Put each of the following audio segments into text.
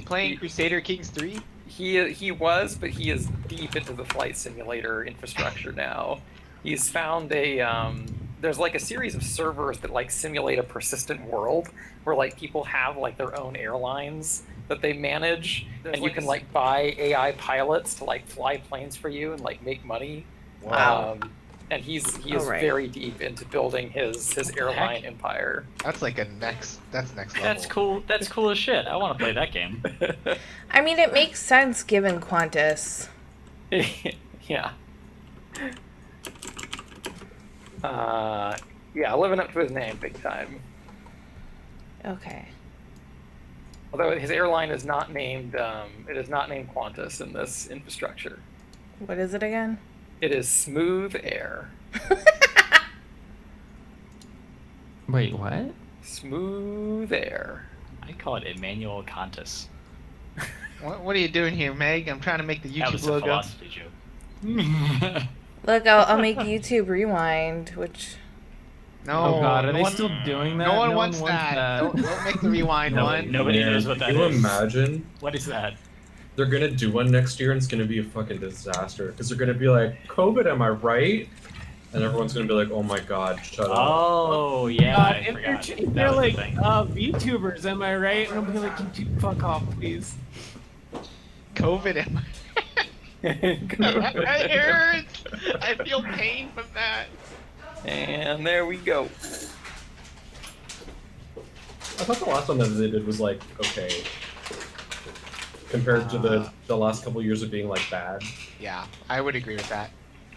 playing Crusader Kings 3? He was, but he is deep into the flight simulator infrastructure now. He's found there's like a series of servers that like simulate a persistent world where like people have like their own airlines that they manage, and you can like buy AI pilots to like fly planes for you and like make money. Wow. And he is very deep into building his airline empire. That's like next level. That's cool. That's cool as shit. I want to play that game. I mean, it makes sense given Qantas. Yeah. Yeah, living up to his name big time. Okay. Although his airline is not named, it is not named Qantas in this infrastructure. What is it again? It is Smooth Air. Wait, what? Smooth Air. I call it Emmanuel Qantas. What are you doing here, Meg? I'm trying to make the That YouTube was a logo. philosophy joke. Look, I'll make YouTube Rewind, which... No. Oh god, are no they one, still doing that? No one wants that. Don't make the Rewind one. Nobody knows what that Can you is. imagine? What is that? They're gonna do one next year and it's gonna be a fucking disaster. Because they're gonna be like, COVID, am I right? And everyone's gonna be like, oh my god, shut up. Oh, yeah, I if forgot. they're, That they're was like, the thing. VTubers, am I right? And I'm gonna like, fuck off, please. COVID, am That hurts! I feel pain from that. And there we go. I thought the last one that they did was like, okay. Compared to the last couple years of being like bad. Yeah, I would agree with that.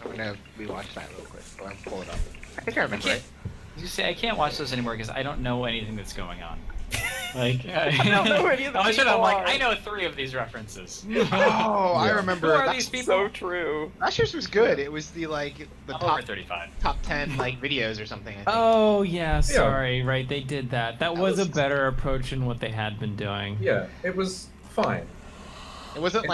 I'm gonna rewatch that real quick. Or pull it up. I think I remember it. You say I can't watch those anymore because I don't know anything that's going on. Like, I don't know any of the I'm people like, are. I know 3 of these references. Oh, I remember. Who are That's these people? So true. Last year's was good. It was the I'm top over 35. top 10 like videos or something. I think. Oh yeah, sorry, right, they did that. That was a better approach than what they had been doing. Yeah, it was fine. It wasn't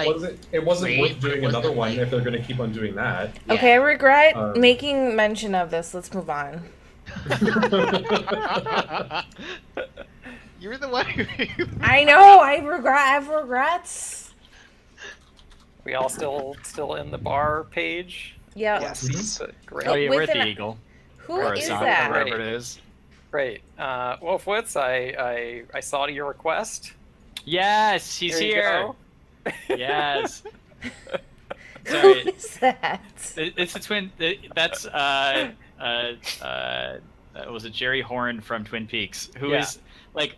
It wasn't great, worth doing it wasn't another one like- if they're gonna keep on doing that. Yeah. Okay, I regret Um, making mention of this. Let's move on. You were the one who. I know, I have regrets. We all still in the bar page? Yep. Yes. Great. Oh, yeah, we're at With the an- Eagle. Who or is Asana, that? wherever it is. Great. Wolfwitz, I saw to your request. Yes, he's There you here. go. Yes. Who Sorry. is that? It's the twin. That's was it Jerry Horn from Twin Peaks? Who is like,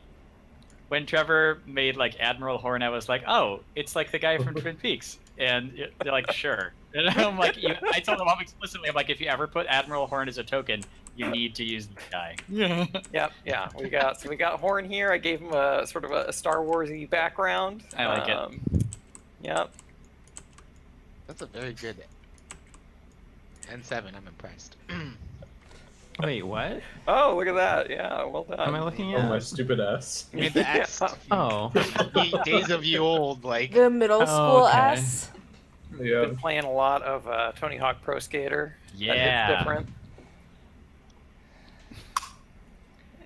when Trevor made like Admiral Horn, I was like, oh, it's like the guy from Twin Peaks, and they're like, sure. And I'm like, I told them explicitly, I'm like, if you ever put Admiral Horn as a token, you need to use this guy. Yeah. Yep, yeah. We got Horn here. I gave him a sort of a Star Wars-y background. I like it. Yep. That's a very good N7. I'm impressed. Wait, what? Oh, look at that. Yeah, well done. Am I looking Oh at? my stupid ass. You mean the X? Oh. Days of you old, like. The middle school okay. S. Yeah. Been playing a lot of Tony Hawk Pro Skater. Yeah. That hits different.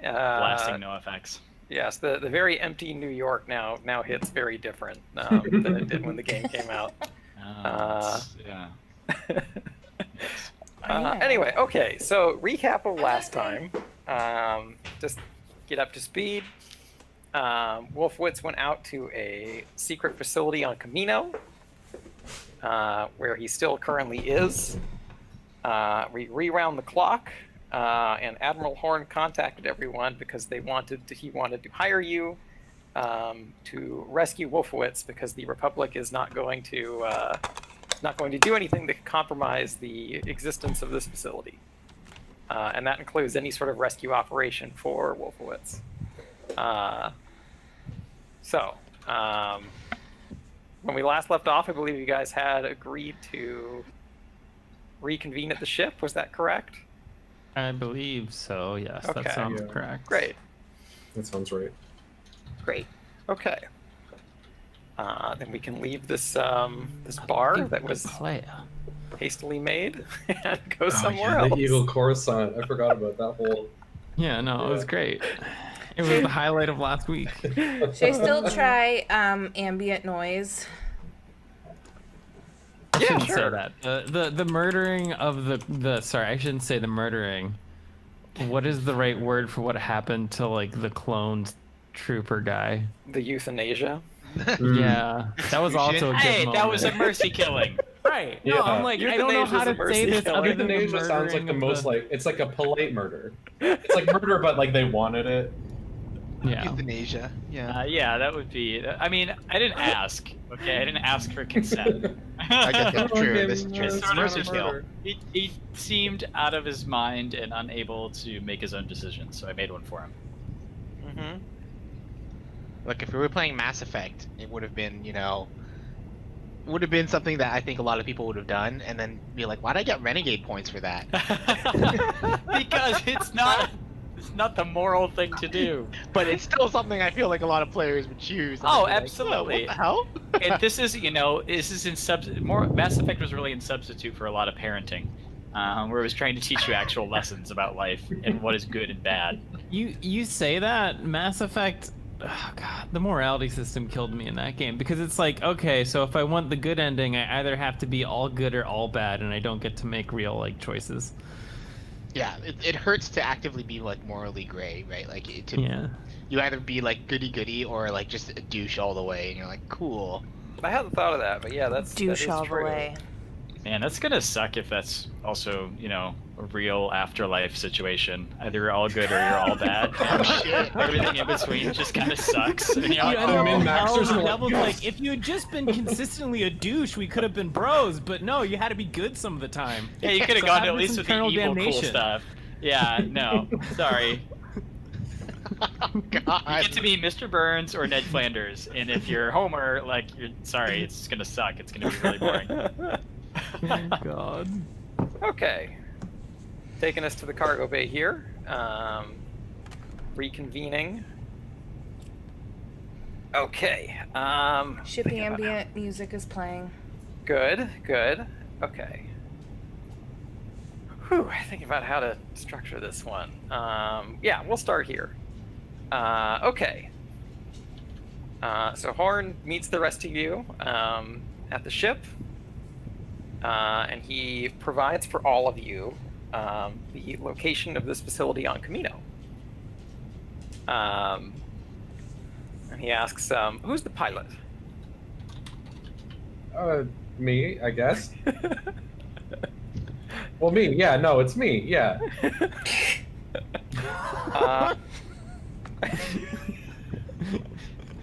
Blasting no effects. Yes, the very empty New York now hits very different than it did when the game came out. Yeah. Anyway, okay, so recap of last time. Just get up to speed. Wolfwitz went out to a secret facility on Camino, where he still currently is. We rewound the clock, and Admiral Horn contacted everyone because he wanted to hire you to rescue Wolfowitz because the Republic is not going to do anything that could compromise the existence of this facility, and that includes any sort of rescue operation for Wolfowitz. When we last left off, I believe you guys had agreed to reconvene at the ship. Was that correct? I believe so, yes. Okay. That sounds Yeah. correct. Great. That sounds right. Great. Okay. Then we can leave this this bar that was hastily made and go somewhere The else. Eagle Coruscant. I forgot about that whole. Yeah, no, it was great. It was the highlight of last week. Should I still try ambient noise? I Yeah, shouldn't sure. say that. The murdering of the sorry, I shouldn't say the murdering. What is the right word for what happened to like the cloned trooper guy? The euthanasia. Yeah, that was also a good Hey, moment. that was a mercy killing. Right. No, Yeah. I'm like, I don't know how to Euthanasia's a say mercy this killing. other than the Euthanasia sounds like murdering the of most like it's like a polite murder. It's like murder, but like they wanted it. Yeah. Euthanasia. Yeah. Yeah, that would be. I mean, I didn't ask. Okay, I didn't ask for consent. I guess that's true. This is true. It's It's sort of mercy a kill. murder. He seemed out of his mind and unable to make his own decisions, so I made one for him. Mm-hmm. Look, if we were playing Mass Effect, it would have been, would have been something that I think a lot of people would have done, and then be like, why'd I get Renegade points for that? Because it's not the moral thing to do. But it's still something I feel like a lot of players would choose. and Oh, I'd be like, absolutely. "Whoa, what the hell? And this is, this is in more Mass Effect was really in substitute for a lot of parenting, where it was trying to teach you actual lessons about life and what is good and bad. You say that Mass Effect. Oh god, the morality system killed me in that game because it's like, okay, so if I want the good ending, I either have to be all good or all bad, and I don't get to make real choices. Yeah, it hurts to actively be like morally gray, right? Like Yeah. you either be like goody goody or like just a douche all the way, and you're like, cool. I hadn't thought of that, but yeah, that Douche is all the true. way. Man, that's gonna suck if that's also, a real afterlife situation. Either you're all good or you're all bad. Oh shit. Everything in between just kind of sucks. And you're like, Yeah, min the maxers are like, devil's yes. like, if you had just been consistently a douche, we could have been bros. But no, you had to be good some of the time. yeah, you could have So gone have at this least with the internal evil cool damnation. stuff. Yeah, no, sorry. Oh, You God. get to be Mr. Burns or Ned Flanders, and if you're Homer, you're sorry, it's gonna suck. It's gonna be really boring. Oh god. Okay. Taking us to the cargo bay here. Reconvening. Okay. Ship thinking about ambient music is playing. Good, good. Okay. Whew, thinking about how to structure this one. Yeah, we'll start here. Okay. So Horn meets the rest of you at the ship, and he provides for all of you the location of this facility on Camino. And he asks, who's the pilot? Me, I guess. Well, me. Yeah, no, it's me. Yeah.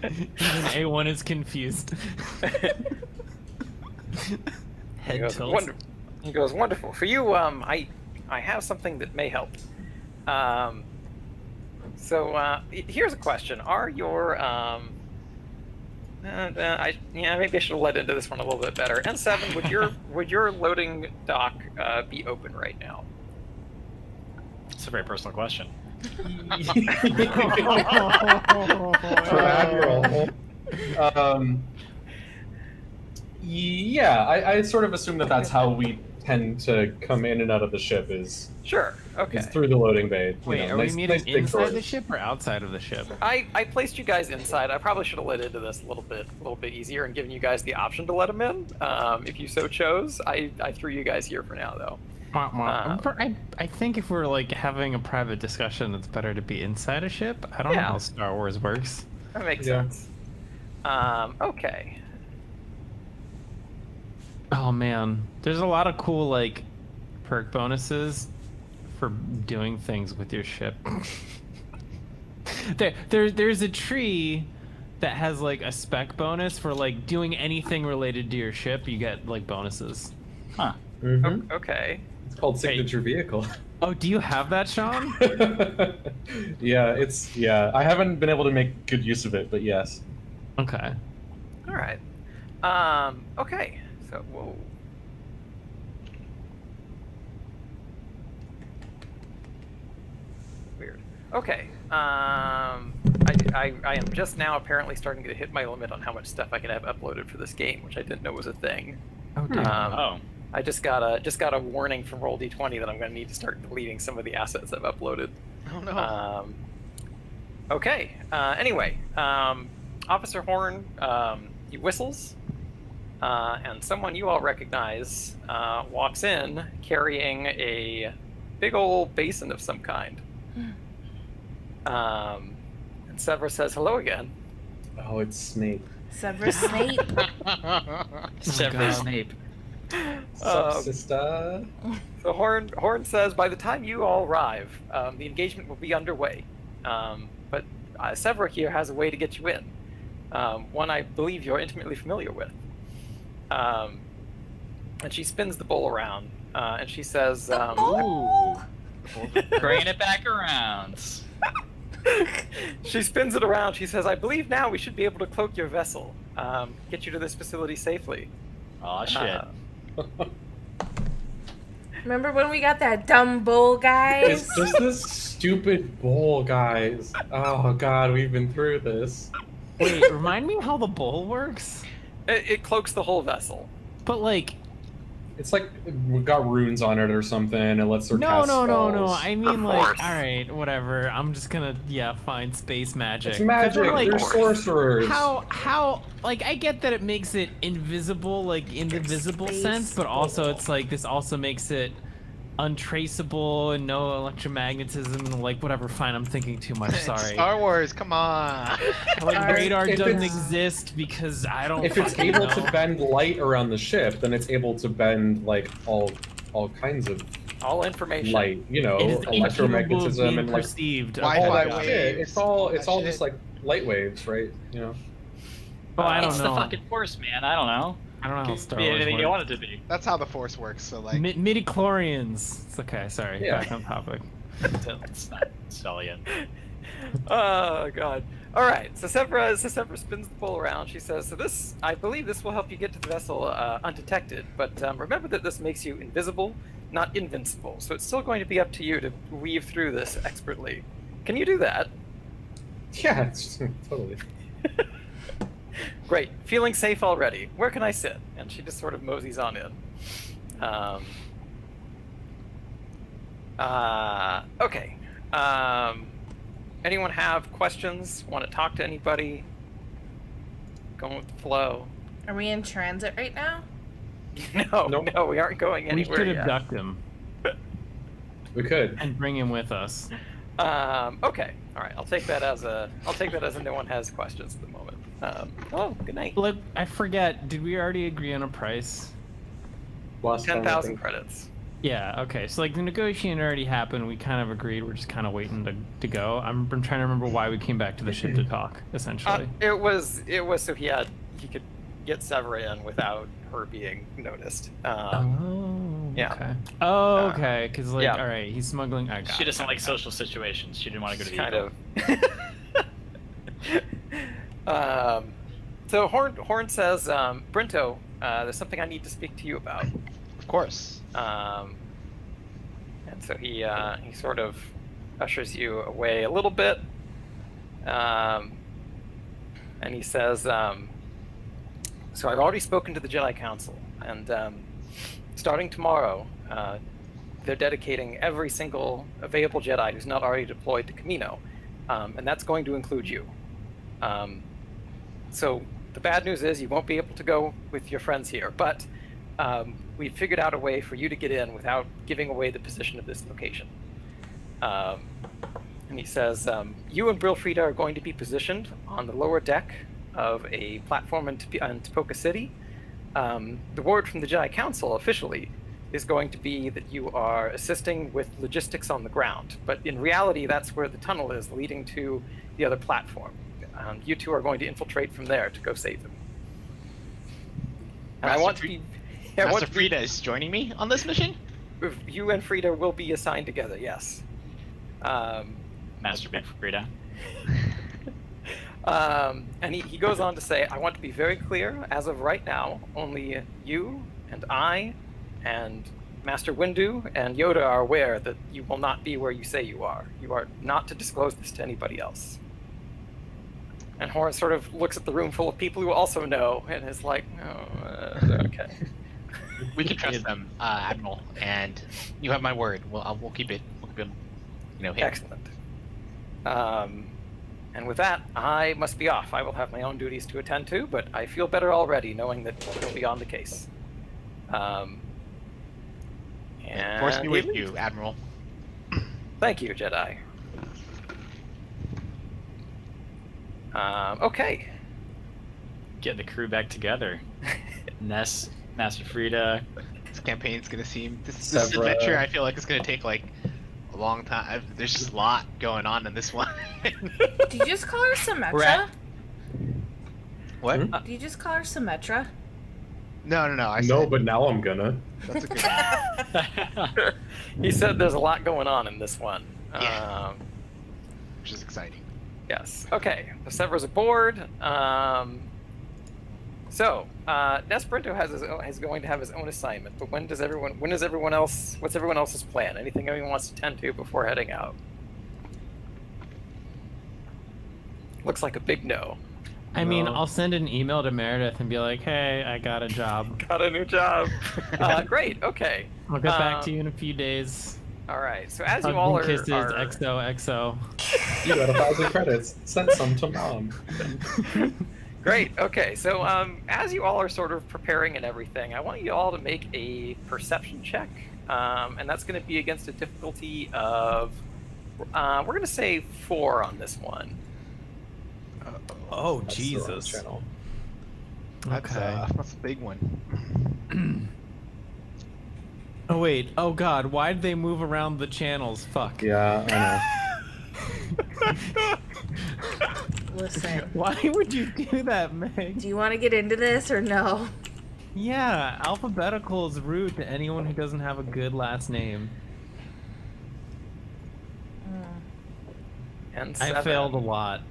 Even A1 is confused. He Head goes, tilts. He goes, wonderful. For you, I have something that may help. Here's a question: are your maybe I should have led into this one a little bit better. N7, would your loading dock be open right now? It's a very personal question. For Admiral. Yeah, I sort of assume that that's how we tend to come in and out of the ship is Sure. Okay. through the loading bay. Wait, are we meeting inside the ship or outside of the ship? I placed you guys inside. I probably should have led into this a little bit easier and given you guys the option to let them in, if you so chose. I threw you guys here for now, though. I think if we're having a private discussion, it's better to be inside a ship. I don't know Yeah. how Star Wars works. That makes Yeah. sense. Okay. Oh man, there's a lot of cool perk bonuses for doing things with your ship. There's a tree that has a spec bonus for doing anything related to your ship. You get bonuses. Huh. Mhm. Okay. It's called signature vehicle. Oh, do you have that, Sean? Yeah, I haven't been able to make good use of it, but yes. Okay. All right. Okay. So, whoa. Weird. Okay. I am just now apparently starting to hit my limit on how much stuff I can have uploaded for this game, which I didn't know was a thing. Oh, damn. Oh. I just got a warning from Roll D20 that I'm going to need to start deleting some of the assets I've uploaded. Oh no. Okay. Anyway, Officer Horn, he whistles, and someone you all recognize walks in carrying a big old basin of some kind. And Severus says hello again. Oh, it's Snape. Severus Snape. Severus God. Snape. Sup, sister? So Horn says, by the time you all arrive, the engagement will be underway. But Severa here has a way to get you in. One I believe you're intimately familiar with. And she spins the bowl around, and she says, Ooh. Bringing it back around. she spins it around. She says, I believe now we should be able to cloak your vessel, get you to this facility safely. Oh shit. Remember when we got that dumb bull, guys? It's just this stupid bowl, guys. Oh god, we've been through this. Wait, remind me how the bowl works? It cloaks the whole vessel. But like, It's like we got runes on it or something. It lets her no. cast spells. I mean, Of like, course. all right, whatever. I'm just gonna, find space magic. It's magic. 'Cause I'm like, They're sorcerers. how, like, I get that it makes it invisible, like, in the visible Space sense, but also bowl. it's like, this also makes it untraceable and no electromagnetism and like, whatever, fine, I'm thinking too much, sorry. Star Wars, come on. Like, radar If doesn't it's- exist because I don't If it's fucking able know. to bend light around the ship, then it's able to bend like all kinds of All information. light. You know, It is incapable of electromagnetism being and like perceived. all Wi-Fi that waves, shit. It's all all that just shit. like light waves, right? You know. Oh, I don't It's know. the fucking Force, man. I don't know. I don't know how Could Star be Wars anything works. you want it to be. That's how the Force works. So like, Midi-chlorians. It's okay, sorry. Yeah. Back on topic. It's not Stellian. Oh god. All right. So Severa spins the bowl around. She says, "So this, I believe, this will help you get to the vessel undetected. But remember that this makes you invisible, not invincible. So it's still going to be up to you to weave through this expertly. Can you do that? Yeah, it's totally. Great. Feeling safe already. Where can I sit?" And she just sort of moseys on in. Okay. Anyone have questions? Want to talk to anybody? Going with the flow. Are we in transit right now? No, Nope. no, we aren't going We anywhere should yet. abduct him We could. and bring him with us. Okay. All right. I'll take that as a no one has questions at the moment. Oh, good night. Look, I forget. Did we already agree on a price? Last time, I 10,000 think. credits. Yeah. Okay. So like the negotiation already happened. We kind of agreed. We're just kind of waiting to go. I'm trying to remember why we came back to the ship to talk. Essentially. It was so he could get Severa in without her being noticed. Oh. yeah. Okay. Oh, okay. Because like, yeah. all right, he's smuggling. I got She it, doesn't got like it, got social situations. She didn't want to go to the kind Eagle. of. So Horn says, Brinto, there's something I need to speak to you about. of course. And so he sort of ushers you away a little bit, and he says, "So I've already spoken to the Jedi Council, and starting tomorrow, they're dedicating every single available Jedi who's not already deployed to Camino, and that's going to include you. So the bad news is you won't be able to go with your friends here, but we've figured out a way for you to get in without giving away the position of this location." And he says, "You and Brilfrida are going to be positioned on the lower deck of a platform in Tipoca City. The word from the Jedi Council officially is going to be that you are assisting with logistics on the ground, but in reality, that's where the tunnel is leading to the other platform. You two are going to infiltrate from there to go save them. And I Master want to Fre- be... I want Master to be- Frida is joining me on this mission. You and Frida will be assigned together, yes. Master Big Frida. And he goes on to say, "I want to be very clear, as of right now, only you and I and Master Windu and Yoda are aware that you will not be where you say you are. You are not to disclose this to anybody else." And Horn sort of looks at the room full of people who also know and is like, "Oh, okay." We can trust them, Admiral, and you have my word. We'll keep it. We'll keep it. Hidden. Excellent. And with that, I must be off. I will have my own duties to attend to, but I feel better already knowing that he'll be on the case. And Force me he with leaves. you, Admiral. Thank you, Jedi. Okay. Get the crew back together. Ness, Master Frida. This campaign's gonna seem this Sevra. adventure. I feel like it's gonna take like a long time. There's just a lot going on in this one. Did you just call her Symmetra? Rat. What? Hmm? Did you just call her Symmetra? No. I No, said, but now I'm gonna. that's a good one. He said there's a lot going on in this one. Yeah. Which is exciting. Yes. Okay. The Severa's aboard. So Nesprinto is going to have his own assignment, but when does everyone else? What's everyone else's plan? Anything anyone wants to tend to before heading out? Looks like a big no. I mean, No. I'll send an email to Meredith and be like, "Hey, I got a job. Got a new job. Great. Okay. I'll get back to you in a few days." All right. So as you Hugs all and are, kisses, are XOXO. You got 1,000 credits. Send some to mom. great. Okay. So as you all are sort of preparing and everything, I want you all to make a perception check, and that's going to be against a difficulty of we're going to say 4 on this one. Oh, That's the wrong channel. That's a big one. Oh wait. Oh god. Why did they move around the channels? Fuck. Yeah, I know. Listen, Why would you do that, Meg? do you want to get into this or no? Yeah, alphabetical is rude to anyone who doesn't have a good last name. And I 7. failed a lot.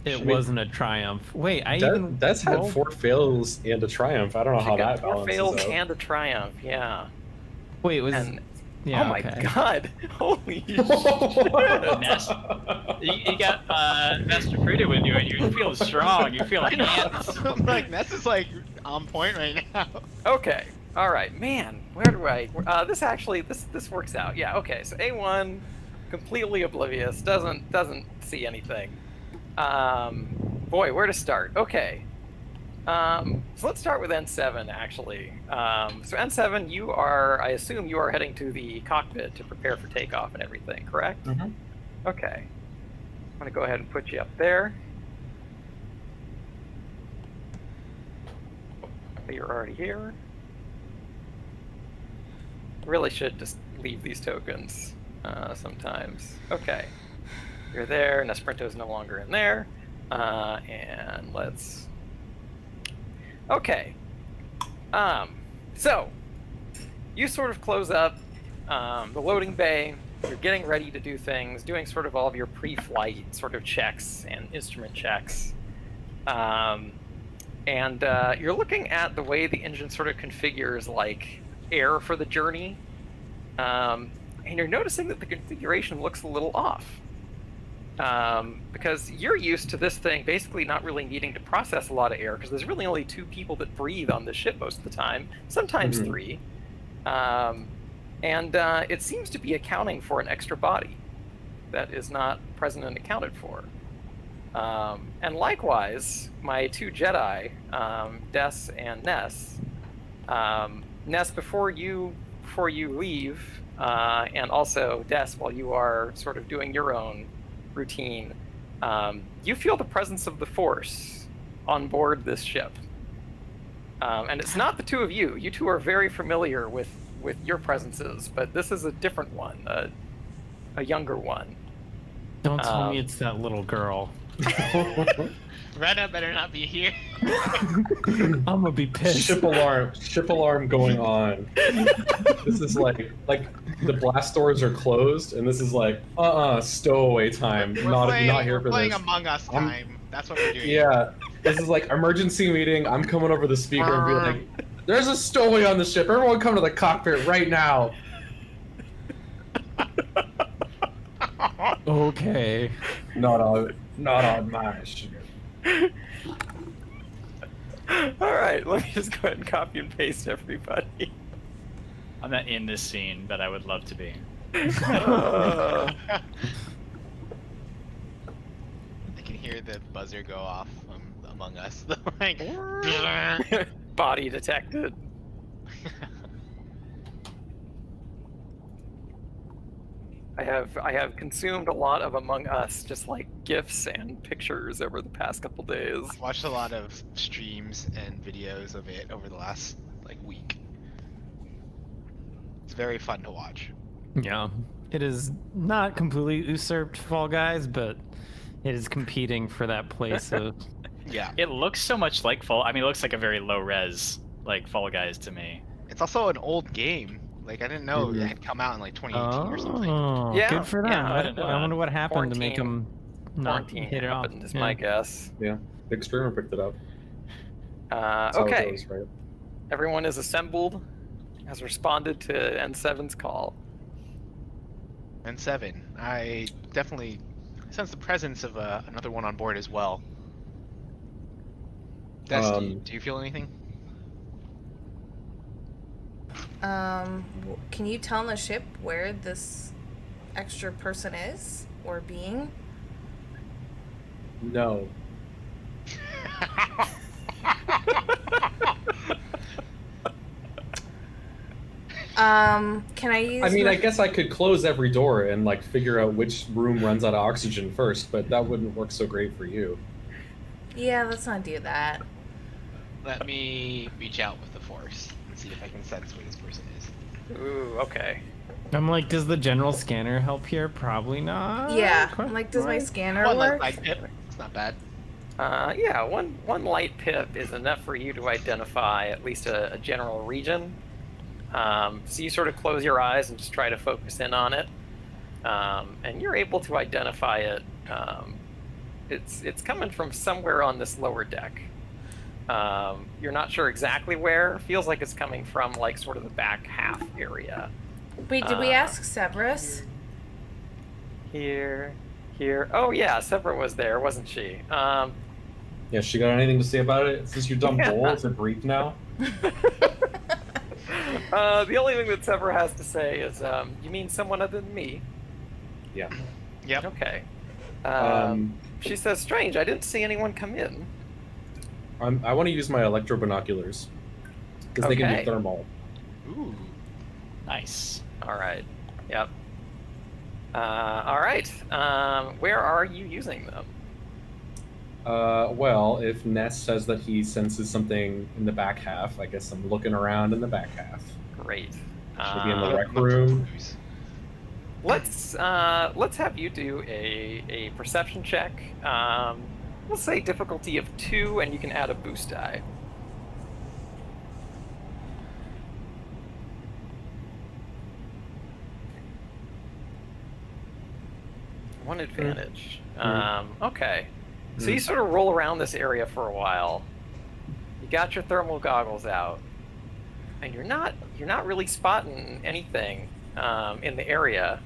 It Should we- wasn't a triumph. Wait, I even That's had rolled- 4 fails and a triumph. I don't know how You got that 4 balances fails out. and a triumph. Yeah. Wait, was And yeah, oh my okay. god! Holy shit! Ness. You got Master Frida with you, and you feel strong. You feel like ants. Like Ness is like on point right now. Okay. All right, man. Where do I? This actually this works out. Yeah. Okay. So A1, completely oblivious, doesn't see anything. Boy, where to start? Okay. So let's start with N7 actually. So N7, I assume you are heading to the cockpit to prepare for takeoff and everything, correct? Mhm. Okay. I'm gonna go ahead and put you up there. You're already here. Really should just leave these tokens sometimes. Okay. You're there. Nesprinto's no longer in there. And let's. Okay. So you sort of close up the loading bay. You're getting ready to do things, doing sort of all of your pre-flight sort of checks and instrument checks. And you're looking at the way the engine sort of configures like air for the journey. And you're noticing that the configuration looks a little off. Because you're used to this thing basically not really needing to process a lot of air because there's really only 2 people that breathe on this ship most of the time, sometimes 3. And it seems to be accounting for an extra body that is not present and accounted for. And likewise, my 2 Jedi, Des and Ness. Ness, before you leave, and also Des, while you are sort of doing your own routine, you feel the presence of the Force on board this ship. And it's not the 2 of you. You 2 are very familiar with your presences, but this is a different one, a younger one. Don't tell me it's that little girl. Rena better not be here. I'm gonna be pissed. Ship alarm going on. This is like the blast doors are closed, and this is like stowaway time. We're Not playing, here we're for playing this. Among Us time. That's what we're doing. Yeah, this is like emergency meeting. I'm coming over the speaker and be like, "There's a stowaway on the ship. Everyone come to the cockpit right now." Okay. Not on my ship. All right, let me just go ahead and copy and paste everybody. I'm not in this scene, but I would love to be. Uh, I can hear the buzzer go off Among Us. Like, Body detected. I have consumed a lot of Among Us, just like GIFs and pictures over the past couple days. I've watched a lot of streams and videos of it over the last like week. It's very fun to watch. Yeah. It is not completely usurped Fall Guys, but it is competing for that place of. Yeah. It looks so much like Fall. I mean, it looks like a very low res like Fall Guys to me. It's also an old game. Like I didn't know it had come out in like 2018 or something. Oh, Yeah, good for them. yeah, I didn't know I that. wonder what happened to make them not Quarantine hit it off. happened, is my guess. Yeah, big streamer picked it up. That's how it Okay, goes, right? everyone is assembled, has responded to N7's call. And 7. I definitely sense the presence of another one on board as well. Des, do you feel anything? Can you tell on the ship where this extra person is or being? No. Can I use? I mean, my- I guess I could close every door and like figure out which room runs out of oxygen first, but that wouldn't work so great for you. Yeah, let's not do that. Let me reach out with the force and see if I can sense where this person is. Ooh, okay. I'm like, does the general scanner help here? Probably not. Yeah, Question I'm like, does my mark? scanner One work? light pip. It's not bad. Yeah, one light pip is enough for you to identify at least a general region. So you sort of close your eyes and just try to focus in on it, and you're able to identify it. It's coming from somewhere on this lower deck. You're not sure exactly where. Feels like it's coming from like sort of the back half area. Wait, did we ask Severus? Here. Oh yeah, Sepra was there, wasn't she? Yeah, she got anything to say about it? Since you dumb Yeah. bowl, it's a brief now. The only thing that Sepra has to say is, you mean someone other than me? Yeah. Yep. Okay. Um, She says, strange, I didn't see anyone come in. I want to use my electro binoculars because they can Okay. do thermal. Ooh. Nice. All right. Yep. All right. Where are you using them? Well, if Ness says that he senses something in the back half, I guess I'm looking around in the back half. Great. Should be in the Uh, rec room. let's have you do a perception check. We'll say difficulty of 2, and you can add a boost die. One advantage. Okay. So you sort of roll around this area for a while. You got your thermal goggles out, and you're not really spotting anything in the area.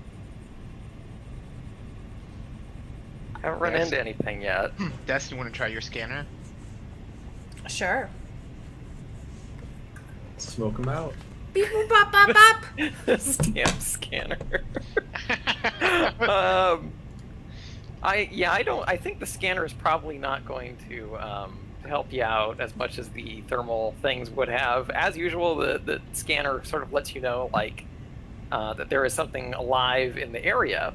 Haven't run Yes. into anything yet. Des, you want to try your scanner? Sure. Smoke them out. Beep boop bop bop bop. Stamp scanner. I think the scanner is probably not going to help you out as much as the thermal things would have. As usual, the scanner sort of lets you know like that there is something alive in the area.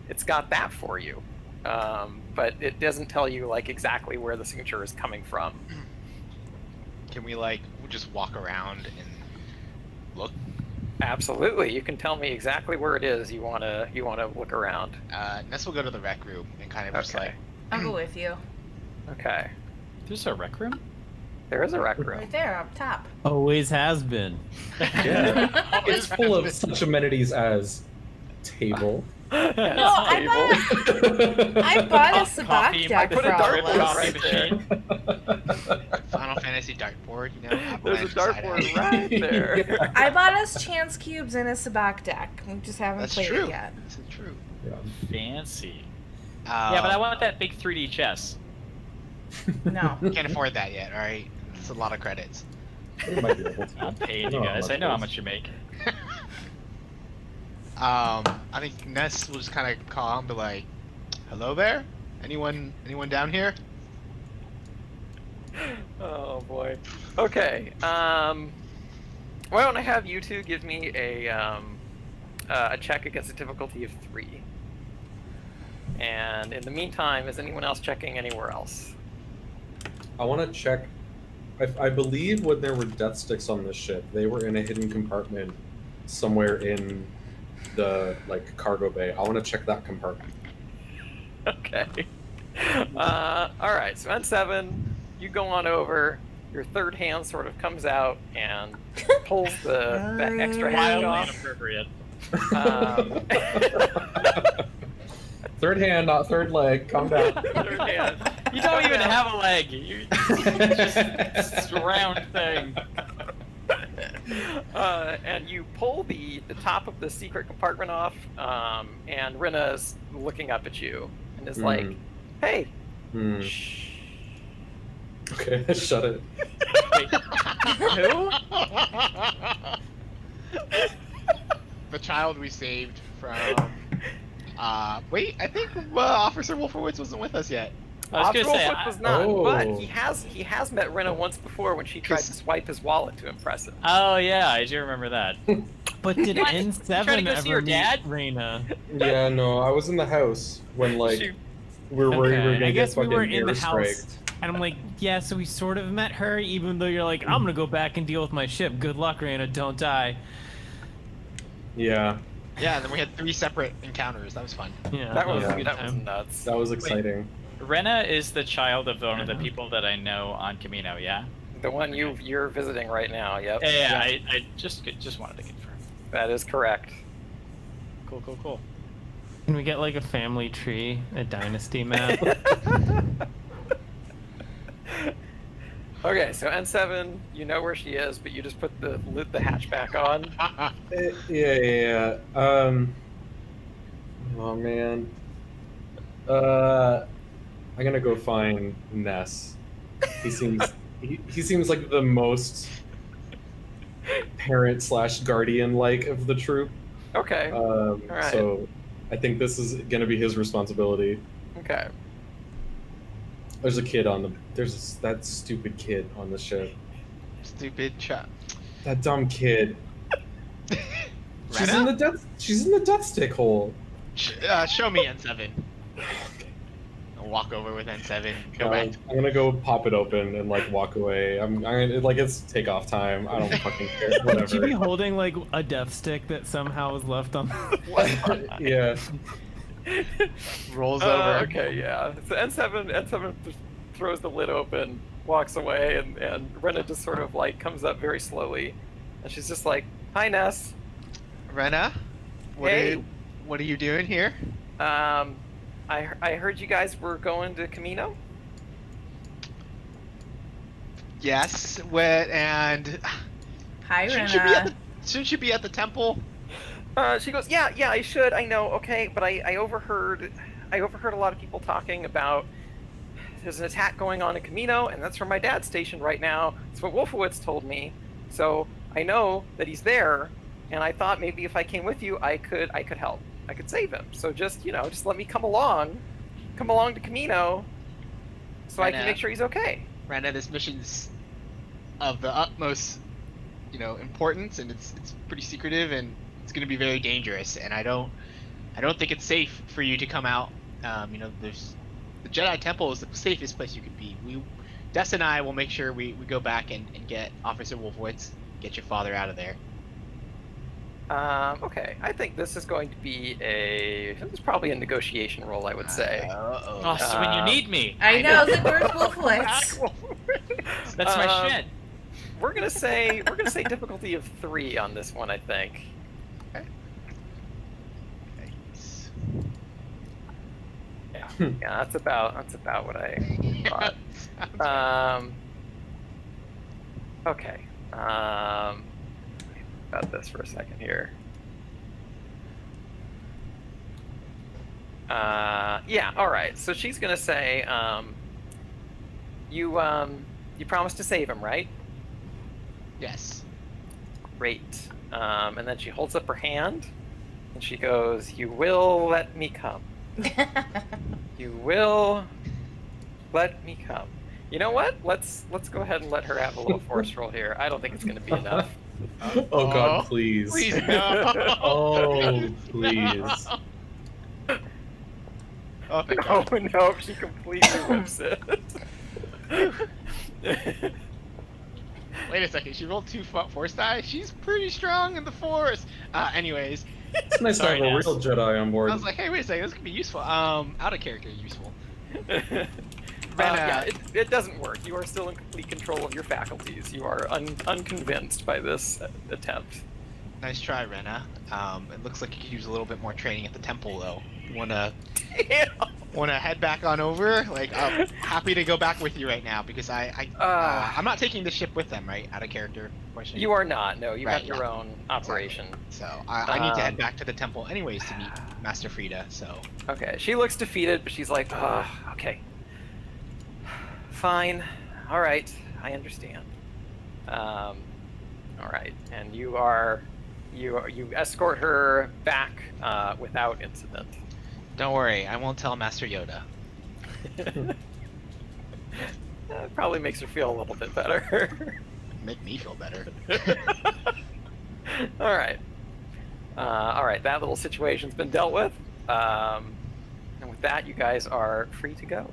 It's got that for you, but it doesn't tell you like exactly where the signature is coming from. Can we like just walk around and look? Absolutely, you can tell me exactly where it is you wanna look around. Ness will go to the rec room and kind of just Okay. like I'll go with you. Okay, There's a rec room? there is a rec room. Right there, up top. Always has been. Yeah. It's full of such amenities as table. No, I bought a sabacc Coffee, deck put for a all dartboard of us. right there. Final Fantasy dartboard, you know. There's a Avalanche dartboard side right there. Yeah. I bought us chance cubes and a sabacc deck. We just haven't That's played true. it yet. This is true. Yeah. Fancy. Yeah, but I want that big 3D chess. No. Can't afford that yet. All right, it's a lot of credits. It might be able to. I'm paying you Oh, guys. that's I know how close. much you make. I think Ness will just kind of call and be like, "Hello there." Anyone down here? Oh boy. Okay. Why don't I have you two give me a check against a difficulty of 3. And in the meantime, is anyone else checking anywhere else? I want to check. I believe when there were death sticks on this ship, they were in a hidden compartment somewhere in the cargo bay. I want to check that compartment. Okay. All right. So N7, you go on over. Your third hand sort of comes out and pulls the extra hand Wildly off. inappropriate. Third hand, not third leg. Calm down. Third hand. You don't even have a leg. You just this round thing. And you pull the top of the secret compartment off, and Rinna's looking up at you and is like, "Hey, shh." Okay, shut it. Wait, who? The child we saved from. Wait, I think Officer Wolfowitz wasn't with us yet. I was gonna say, Wolfwood was not, Oh. but he has met Rinna once before when she tried to swipe his wallet to impress him. oh yeah, I do remember that. But did What? N7 You trying to go see ever your meet dad? Reina? Yeah, no, I was in the house when She- we were worried we were Okay, gonna I guess get we fucking were in the airstriked. house, and I'm like, yeah, so we sort of met her, even though you're like, I'm gonna go back and deal with my ship. Good luck, Reina, don't die. Yeah, Yeah, and then we had 3 separate encounters. That was fun. Yeah, that was Yeah. a good that was time. nuts. that was exciting. Renna is the child of one of the people that I know on Camino. Yeah. The one you're visiting right now. Yep. Yeah. I just wanted to confirm. That is correct. Cool. Can we get like a family tree, a dynasty map? Okay, so N7, you know where she is, but you just put the hatch back on. Yeah. Oh man. I'm gonna go find Ness. He seems he seems like the most parent / guardian of the troop. Okay. Alright. So I think this is gonna be his responsibility. Okay. There's a kid on the. That stupid kid on the ship. Stupid chap. That dumb kid. She's in the death stick hole. Show me N7. I'll walk over with N7. Go back. I'm gonna go pop it open and walk away. I'm it's takeoff time. I don't fucking care. Would you be Whatever. holding like a death stick that somehow was left on? Yeah. Rolls over. Okay, yeah. So N7 just throws the lid open, walks away, and Renna just sort of comes up very slowly, and she's just like, "Hi, Ness. Renna, Hey. what are you doing here? I heard you guys were going to Camino." Yes. And Hi, shouldn't you be at the temple? She goes, yeah, I should, I know, okay, but I overheard a lot of people talking about there's an attack going on in Camino, and that's where my dad's stationed right now. That's what Wolfowitz told me. So I know that he's there, and I thought maybe if I came with you, I could help. I could save him. So just let me come along to Camino, so I can make sure he's okay. Renna, this mission's of the utmost, importance, and it's pretty secretive, and it's going to be very dangerous. And I don't think it's safe for you to come out. There's the Jedi Temple is the safest place you could be. Des and I will make sure we go back and get Officer Wolfowitz, get your father out of there. Okay, I think this is going to be it's probably a negotiation roll, I would say. Oh, so when you need me, I know, the word Wolfowitz. that's my shit. We're gonna say difficulty of 3 on this one, I think. Yeah, that's about what I thought. Okay. About this for a second here. Yeah. All right. So she's gonna say, you promised to save him, right? Yes. Great. And then she holds up her hand, and she goes, "You will let me come." You will let me come. You know what? Let's go ahead and let her have a little force roll here. I don't think it's going to be enough. Oh God, please. Please no. Oh, please. Oh, thank Oh God. no, she completely whips it. Wait a second. She rolled 2 force die. She's pretty strong in the force. Anyways, It's nice Sorry, to have a Naz. real Jedi on board. I was like, hey, wait a second. This could be useful. Out of character, useful. Yeah, it doesn't work. You are still in complete control of your faculties. You are unconvinced by this attempt. Nice try, Rena. It looks like you could use a little bit more training at the temple, though. Wanna head back on over? Like, I'm happy to go back with you right now because I'm not taking the ship with them, right? Out of character question. You are not. No, you Right, have your yeah. own operation. So I need to head back to the temple anyways to meet Master Frida. So Okay, she looks defeated, but she's like, okay. Fine. All right, I understand. All right, and you escort her back without incident. don't worry, I won't tell Master Yoda. That probably makes her feel a little bit better. Make me feel better. All right. All right, that little situation's been dealt with. And with that, you guys are free to go.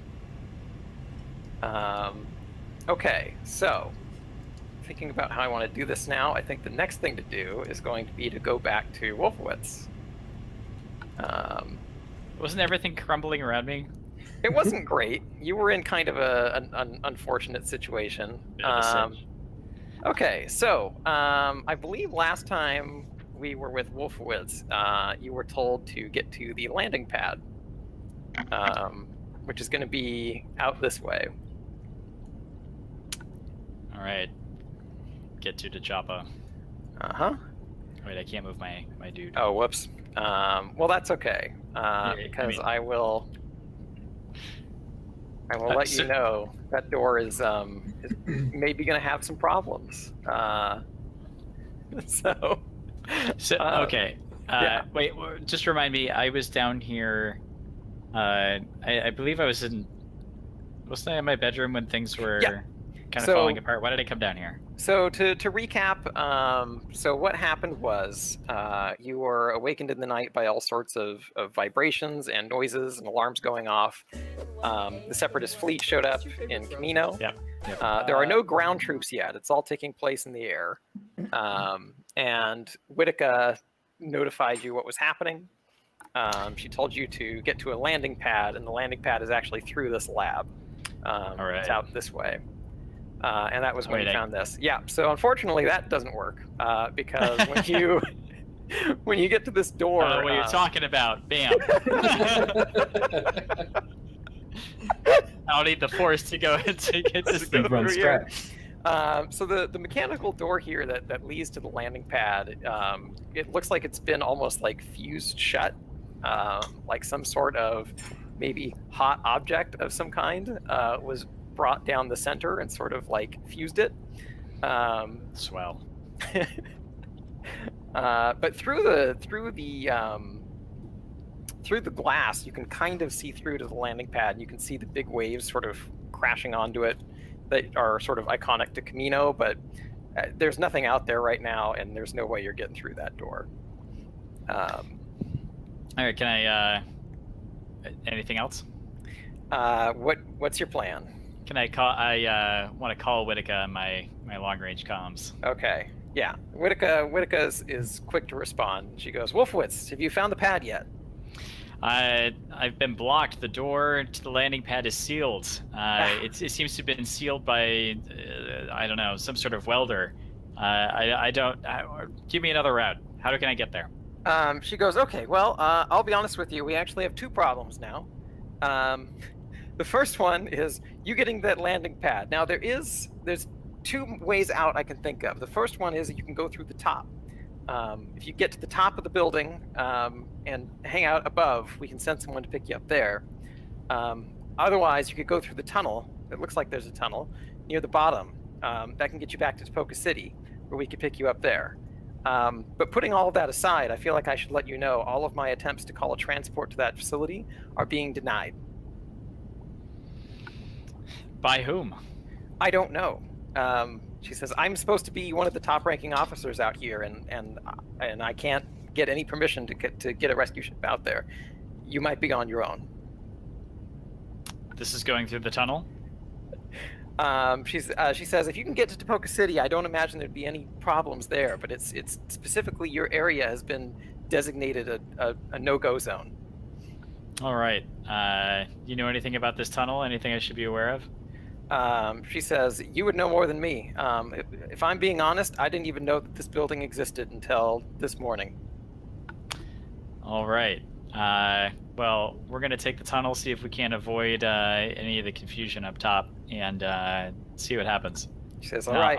Okay, so thinking about how I want to do this now, I think the next thing to do is going to be to go back to Wolfowitz. Wasn't everything crumbling around me? It wasn't great. You were in kind of an unfortunate situation. Bit of a cinch. Okay, so I believe last time we were with Wolfowitz, you were told to get to the landing pad, which is going to be out this way. All right. Get to Choppa. Uh-huh. Wait, I can't move my dude. Oh, whoops. Well, that's okay, because I will let you know that door is maybe going to have some problems. So Okay. yeah. Wait, just remind me. I was down here. I believe I wasn't I in my bedroom when things were kind of falling apart? Why did I come down here? So to recap, so what happened was you were awakened in the night by all sorts of vibrations and noises and alarms going off. The Separatist fleet showed up in Camino. Yep. There are no ground troops yet. It's all taking place in the air. And Whitaker notified you what was happening. She told you to get to a landing pad, and the landing pad is actually through this lab. All right. It's out this way. And that was when Wait, you found this. Yeah, so unfortunately that doesn't work because when you get to this door... what you're talking about. Bam. I'll need the force to go and to get this Big run through here. stretch. So the mechanical door here that leads to the landing pad, it looks like it's been almost like fused shut, like some sort of maybe hot object of some kind was brought down the center and sort of like fused it. Swell. But through the glass, you can kind of see through to the landing pad. You can see the big waves sort of crashing onto it that are sort of iconic to Camino, but there's nothing out there right now, and there's no way you're getting through that door. All right, can I anything else? What's your plan? Can I call? I want to call Whitaker on my long range comms. Okay, yeah. Whitaker is quick to respond. She goes, Wolfowitz, have you found the pad yet? I've been blocked. The door to the landing pad is sealed. It seems to have been sealed by I don't know, some sort of welder. I don't. Give me another route. How can I get there? She goes, okay, well, I'll be honest with you. We actually have two problems now. The first one is you getting that landing pad. Now, there's two ways out I can think of. The first one is that you can go through the top. If you get to the top of the building and hang out above, we can send someone to pick you up there. Otherwise, you could go through the tunnel. It looks like there's a tunnel near the bottom. That can get you back to Topoka City, where we could pick you up there. But putting all of that aside, I feel like I should let you know all of my attempts to call a transport to that facility are being denied. By whom? I don't know. She says, I'm supposed to be one of the top-ranking officers out here, and I can't get any permission to get a rescue ship out there. You might be on your own. This is going through the tunnel? She says, if you can get to Tapoka City, I don't imagine there'd be any problems there, but it's specifically your area has been designated a no-go zone. All right. You know anything about this tunnel? Anything I should be aware of? She says, you would know more than me. If I'm being honest, I didn't even know that this building existed until this morning. All right. Well, we're going to take the tunnel, see if we can avoid any of the confusion up top, and see what happens. She says, all right.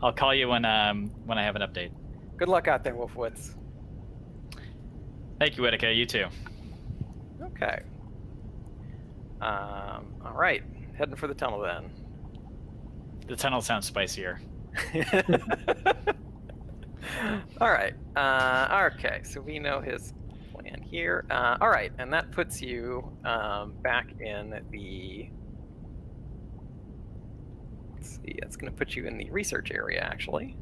I'll call you when I have an update. Good luck out there, Wolfwoods. Thank you, Whitaker. You too. Okay. All right. Heading for the tunnel then. The tunnel sounds spicier. All right. Okay, so we know his plan here. All right, and that puts you back in the... Let's see, it's going to put you in the research area, actually.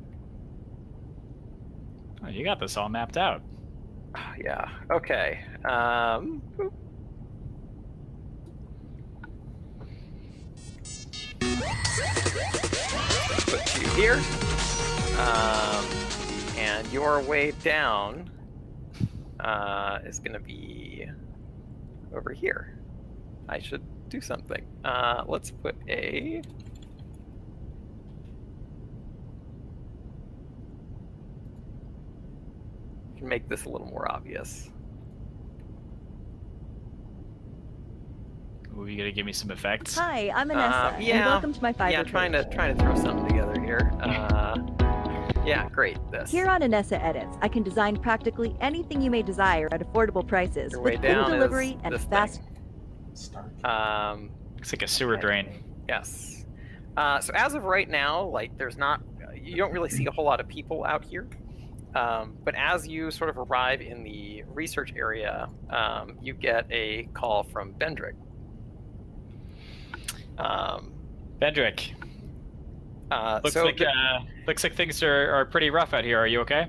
Oh, you got this all mapped out. Yeah, okay. Boop. Put you here. And your way down is going to be over here. I should do something. Let's put a... make this a little more obvious. Are you gonna give me some effects? Hi, I'm Anessa, and welcome to my Fiverr Yeah, trying to throw something together here. Yeah, great. This. Here on Anessa Edits, I can design practically anything you may desire at affordable prices Your with way quick down delivery is and this fast. thing. Looks like a sewer drain. Yes. So as of right now, like there's not, you don't really see a whole lot of people out here. But as you sort of arrive in the research area, you get a call from Bendrick. Bendrick. Looks like things are pretty rough out here. Are you okay?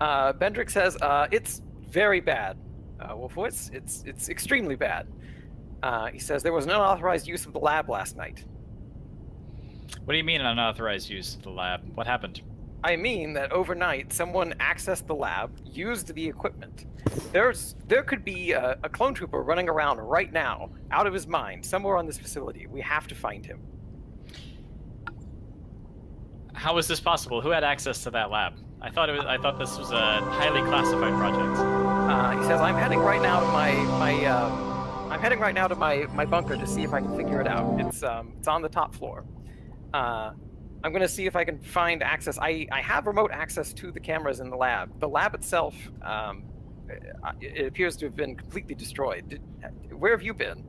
Bendrick says it's very bad. Wolfowitz, it's extremely bad. He says there was an unauthorized use of the lab last night. What do you mean unauthorized use of the lab? What happened? I mean that overnight someone accessed the lab, used the equipment. There could be a clone trooper running around right now, out of his mind, somewhere on this facility. We have to find him. How is this possible? Who had access to that lab? I thought this was a highly classified project. He says I'm heading right now to my bunker to see if I can figure it out. It's on the top floor. I'm going to see if I can find access. I have remote access to the cameras in the lab. The lab itself, it appears to have been completely destroyed. Where have you been?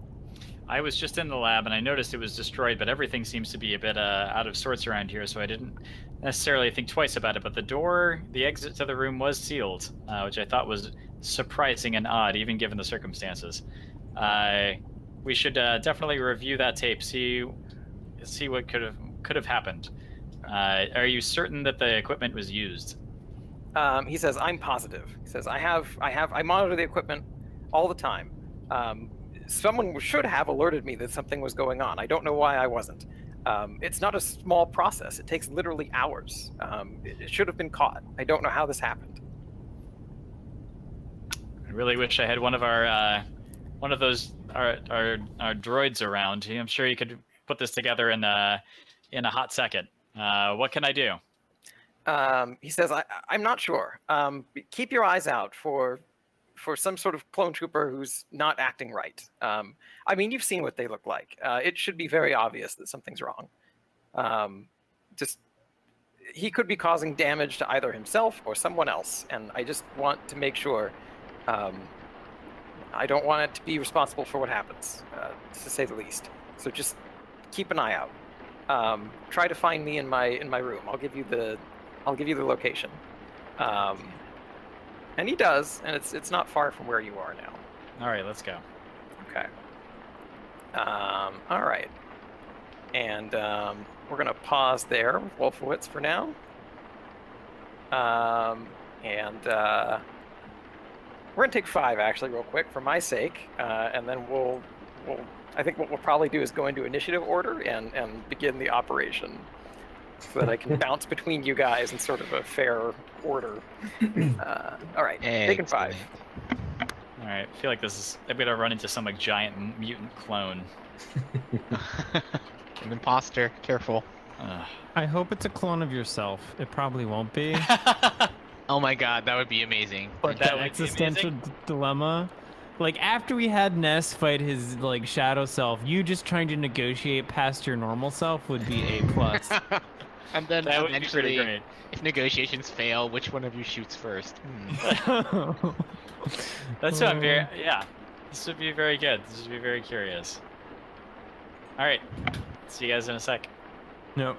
I was just in the lab and I noticed it was destroyed, but everything seems to be a bit out of sorts around here, so I didn't necessarily think twice about it. But the exit to the room was sealed, which I thought was surprising and odd, even given the circumstances. We should definitely review that tape, see what could have happened. Are you certain that the equipment was used? He says, I'm positive. He says, I monitor the equipment all the time. Someone should have alerted me that something was going on. I don't know why I wasn't. It's not a small process. It takes literally hours. It should have been caught. I don't know how this happened. I really wish I had one of our droids around. I'm sure you could put this together in a hot second. What can I do? He says, I'm not sure. Keep your eyes out for some sort of clone trooper who's not acting right. I mean, you've seen what they look like. It should be very obvious that something's wrong. He could be causing damage to either himself or someone else, and I just want to make sure. I don't want it to be responsible for what happens, to say the least. So just keep an eye out. Try to find me in my room. I'll give you the location. And he does, and it's not far from where you are now. All right, let's go. Okay. All right. And we're going to pause there with Wolfowitz for now. We're going to take 5, actually, real quick, for my sake. And then I think what we'll probably do is go into initiative order and begin the operation so that I can bounce between you guys in sort of a fair order. All right, taking 5. Excellent. All right, I feel like I'm gonna run into some like giant mutant clone. An imposter. Careful. Ugh. I hope it's a clone of yourself. It probably won't be. Oh my god, that would be amazing. But That that would be existential amazing. dilemma. Like, after we had Ness fight his, like, shadow self, you just trying to negotiate past your normal self would be A+. And then That would be pretty eventually, great. if negotiations fail, which one of you shoots first? Hmm. That's what I'm very. Yeah, this would be very good. This would be very curious. All right, see you guys in a sec. Nope.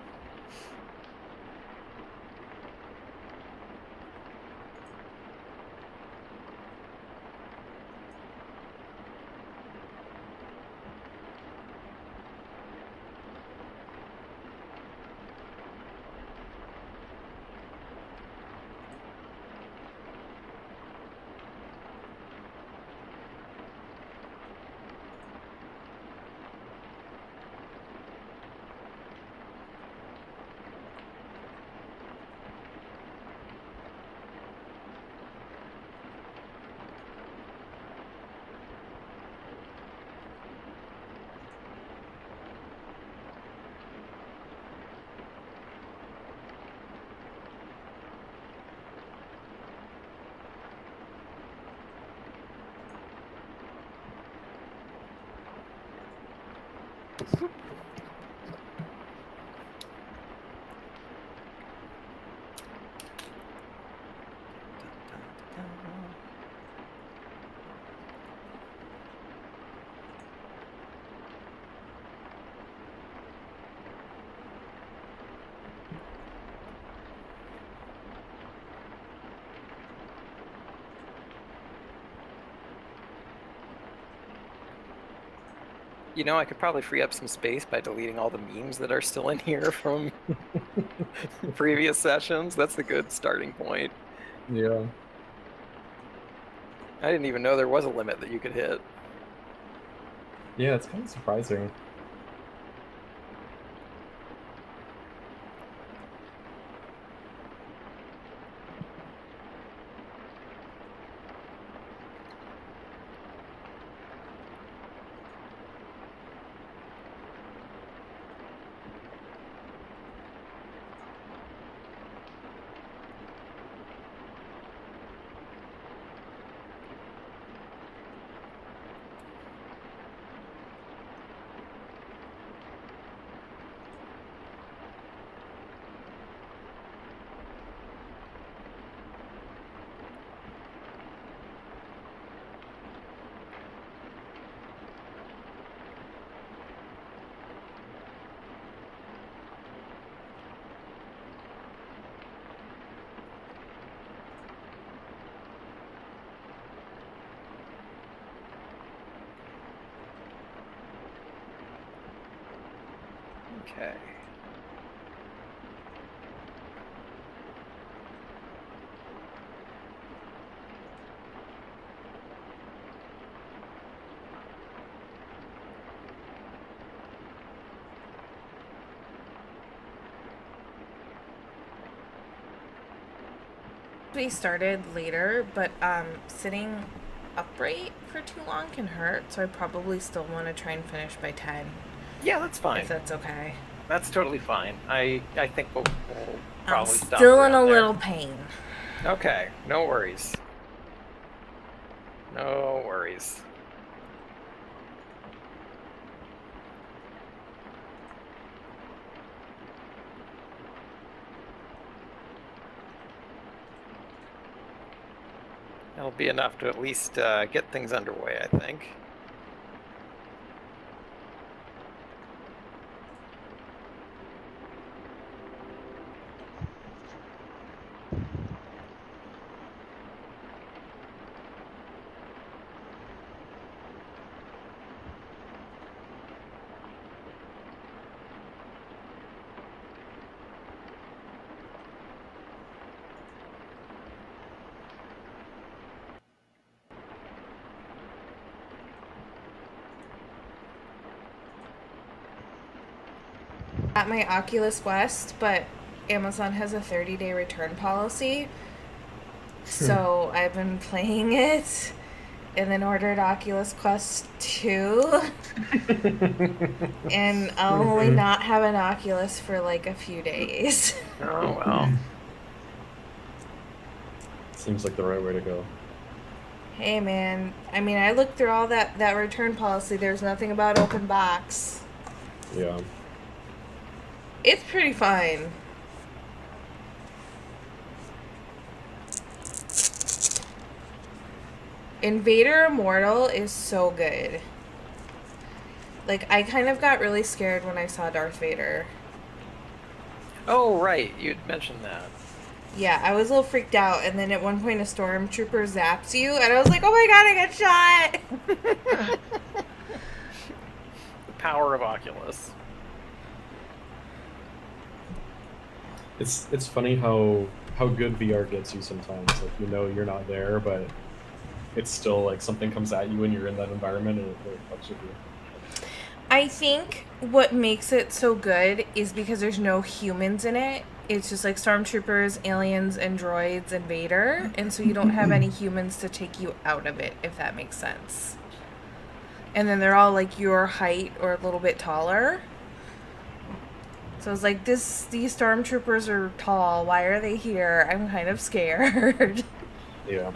You know, I could probably free up some space by deleting all the memes that are still in here from previous sessions. That's a good starting point. Yeah. I didn't even know there was a limit that you could hit. Yeah, it's kind of surprising. Okay. We started later, but sitting upright for too long can hurt, so I probably still want to try and finish by 10, Yeah, that's fine. if that's okay. That's totally fine. I think we'll I'm probably stop still in a around there. little pain. Okay, no worries. No worries. That'll be enough to at least get things underway, I think. At my Oculus Quest, but Amazon has a 30-day return policy. So I've been playing it and then ordered Oculus Quest 2. And I'll only not have an Oculus for like a few days. Oh, well. Seems like the right way to go. Hey man, I mean, I looked through all that return policy. There's nothing about open box. Yeah. It's pretty fine. Invader Immortal is so good. Like, I kind of got really scared when I saw Darth Vader. Oh, right. You'd mentioned that. Yeah, I was a little freaked out, and then at one point a stormtrooper zaps you, and I was like, oh my god, I got shot! The power of Oculus. It's funny how good VR gets you sometimes. Like, you know you're not there, but it's still like something comes at you when you're in that environment and it fucks with you. I think what makes it so good is because there's no humans in it. It's just like stormtroopers, aliens, and droids, and Vader, and so you don't have any humans to take you out of it, if that makes sense. And then they're all like your height or a little bit taller. So it's like, these stormtroopers are tall. Why are they here? I'm kind of scared. Yeah.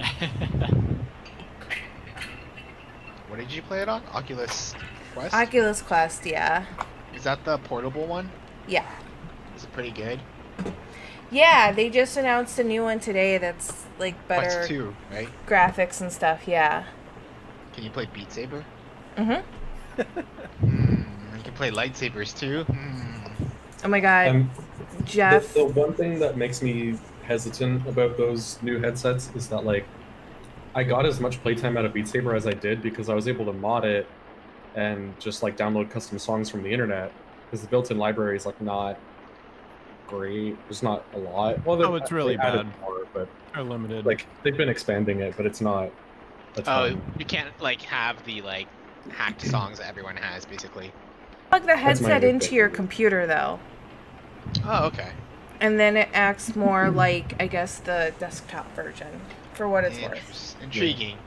What did you play it on? Oculus Quest? Oculus Quest, yeah. Is that the portable one? Yeah. Is it pretty good? Yeah, they just announced a new one today that's like better Quest 2, right? graphics and stuff, yeah. Can you play Beat Saber? Mm-hmm. You can play lightsabers too? Oh my god, Jeff. The one thing that makes me hesitant about those new headsets is that, like, I got as much playtime out of Beat Saber as I did because I was able to mod it and just like download custom songs from the internet, because the built-in library is like not great. There's not a lot. Well, it's really they added bad. more, but Are limited. like they've been expanding it, but it's not a ton. You can't like have the like hacked songs that everyone has, basically. Plug the That's my headset other into thing. your computer though. Oh, okay. And then it acts more like, I guess, the desktop version, for what it's worth. Intriguing.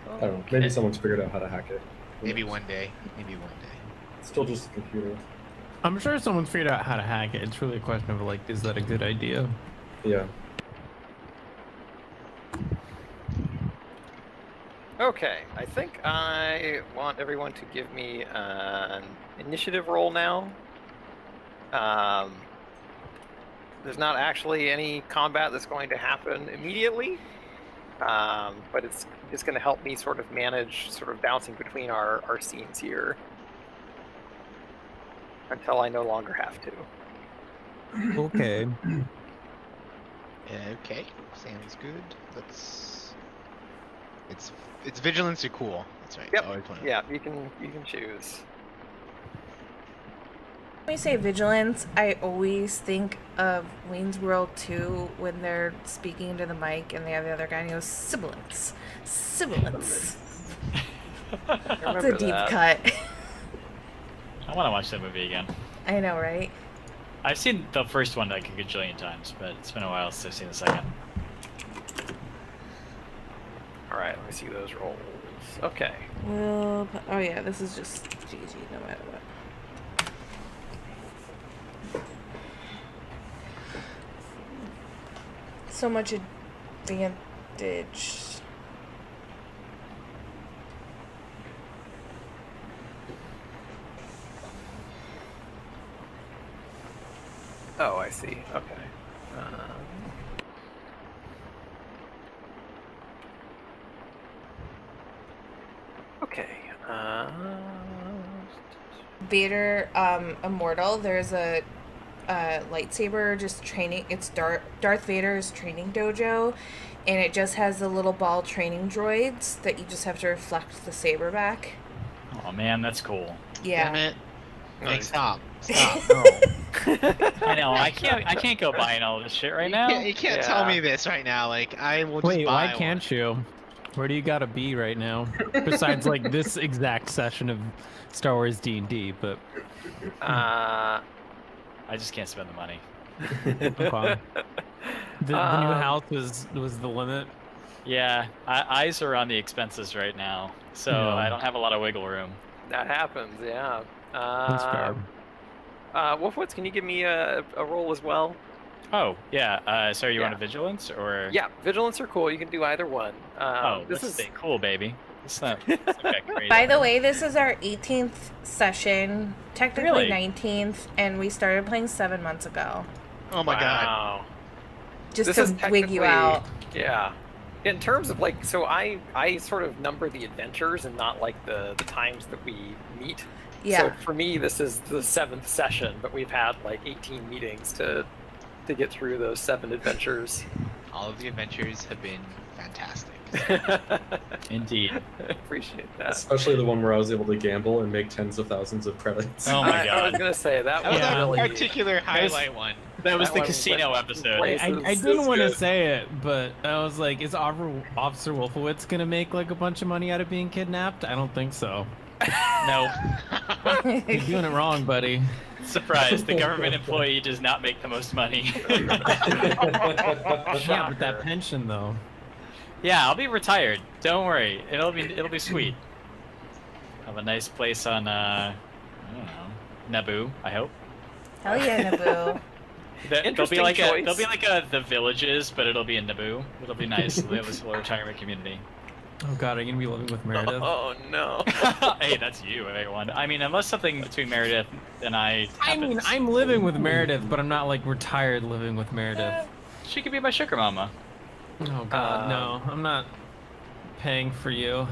I don't know. Maybe someone's figured out how to hack it. Maybe one day. Maybe one day. It's still just a computer. I'm sure someone's figured out how to hack it. It's really a question of like, is that a good idea? Yeah. Okay, I think I want everyone to give me an initiative roll now. There's not actually any combat that's going to happen immediately, but it's just going to help me sort of manage sort of bouncing between our scenes here until I no longer have to. Okay. Okay, sounds good. It's vigilance or cool. That's right. Yep. Always one of them. Yeah, you can choose. When we say vigilance, I always think of Wayne's World 2 when they're speaking to the mic and they have the other guy and he goes, sibilance. Sibilance. It's a deep cut. I want to watch that movie again. I know, right? I've seen the first one like a gajillion times, but it's been a while since I've seen the second. Alright, let me see those rolls. Okay. Well, oh yeah, this is just GG no matter what. So much advantage. Oh, I see. Okay. Okay. Vader, Immortal, there's a lightsaber just training. It's Darth Vader's training dojo, and it just has the little ball training droids that you just have to reflect the saber back. Oh man, that's cool. Yeah. Damn it. Like, Nice. stop. Stop. No. I know. I can't go buying all this shit right now. You can't tell me this right now. Like, I will just Wait, buy why can't you? Where do you gotta be right now? Besides, like, this exact session of Star Wars D&D, but... Uh, I just can't spend the money. Okay. The new house was the limit. Yeah, eyes are on the expenses right now, so Yeah. I don't have a lot of wiggle room. that happens, yeah. That's fair. Wolfwoods, can you give me a roll as well? Oh, yeah. So you Yeah. want a vigilance or? Yeah, vigilance are cool. You can do either one. Oh, this this is is cool, baby. It's not that crazy. By the way, this is our 18th session, technically Really? 19th, and we started playing 7 months ago. Oh my god. wow. Just This is to wig you technically- out. Yeah. In terms of like, so I sort of number the adventures and not like the times that we meet. Yeah. So for me, this is the 7th session, but we've had like 18 meetings to get through those 7 adventures. All of the adventures have been fantastic. Indeed. Appreciate that. Especially the one where I was able to gamble and make tens of thousands of credits. Oh my I was god. gonna say that That was was Yeah. a really particular highlight one. That was That the one casino went episode. place. I This didn't is want to good. say it, but I was like, is Officer Wolfowitz gonna make like a bunch of money out of being kidnapped? I don't think so. No. You're doing it wrong, buddy. Surprise, the government employee does not make the most money. Yeah, but that pension though. Yeah, I'll be retired. Don't worry. It'll be sweet. Have a nice place on I don't know, Naboo, I hope. Hell yeah, Naboo. There'll be Interesting like choice. there'll be like the villages, but it'll be in Naboo. It'll be nice. They'll have this little retirement community. Oh god, are you gonna be living with Meredith? Oh no. Hey, that's you, everyone. I mean, unless something between Meredith and I I mean, happens, I'm living with Meredith, but I'm not like retired living with Meredith. she could be my sugar mama. Oh god, no, I'm not paying for you.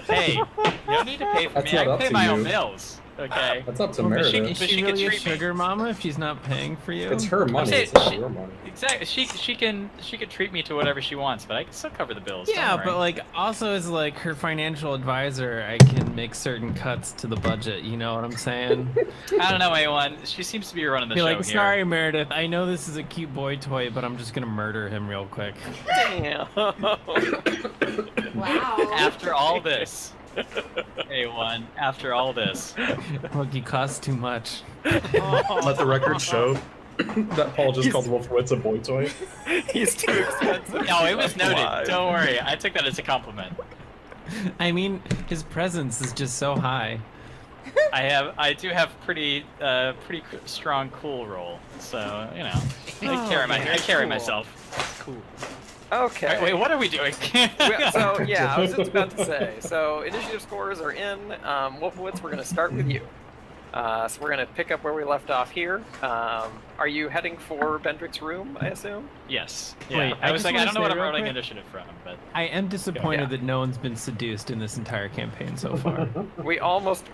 Hey, you don't need to pay for That's me. I not can up pay to my you. own bills. Okay. That's up to But Meredith. is But she she could really a treat me. sugar mama if she's not paying for you? It's her money. saying It's not she- your money. Exactly. She can treat me to whatever she wants, but I can still cover the bills. Yeah, don't but worry. like also as like her financial advisor, I can make certain cuts to the budget. You know what I'm saying? I don't know anyone. She seems to be running the Be show like, here. sorry, Meredith. I know this is a cute boy toy, but I'm just gonna murder him real quick. Damn. Wow. After all this, A1. After all this, Look, he costs too much. Let the record show that Paul just called Wolfowitz a boy toy. He's too expensive. no, it was noted. Alive. Don't worry. I took that as a compliment. I mean, his presence is just so high. I do have pretty strong cool roll, so you know, I carry myself. Cool. Okay. Wait, what are we doing? So yeah, I was just about to say. So initiative scores are in. Wolfowitz, we're going to start with you. So we're going to pick up where we left off here. Are you heading for Bendrick's room, I assume? Yes. Yeah. Wait, I I was just like, I wanna don't know say what I'm real rolling quick- initiative from, but I am disappointed Yeah. that no one's been seduced in this entire campaign so far. We almost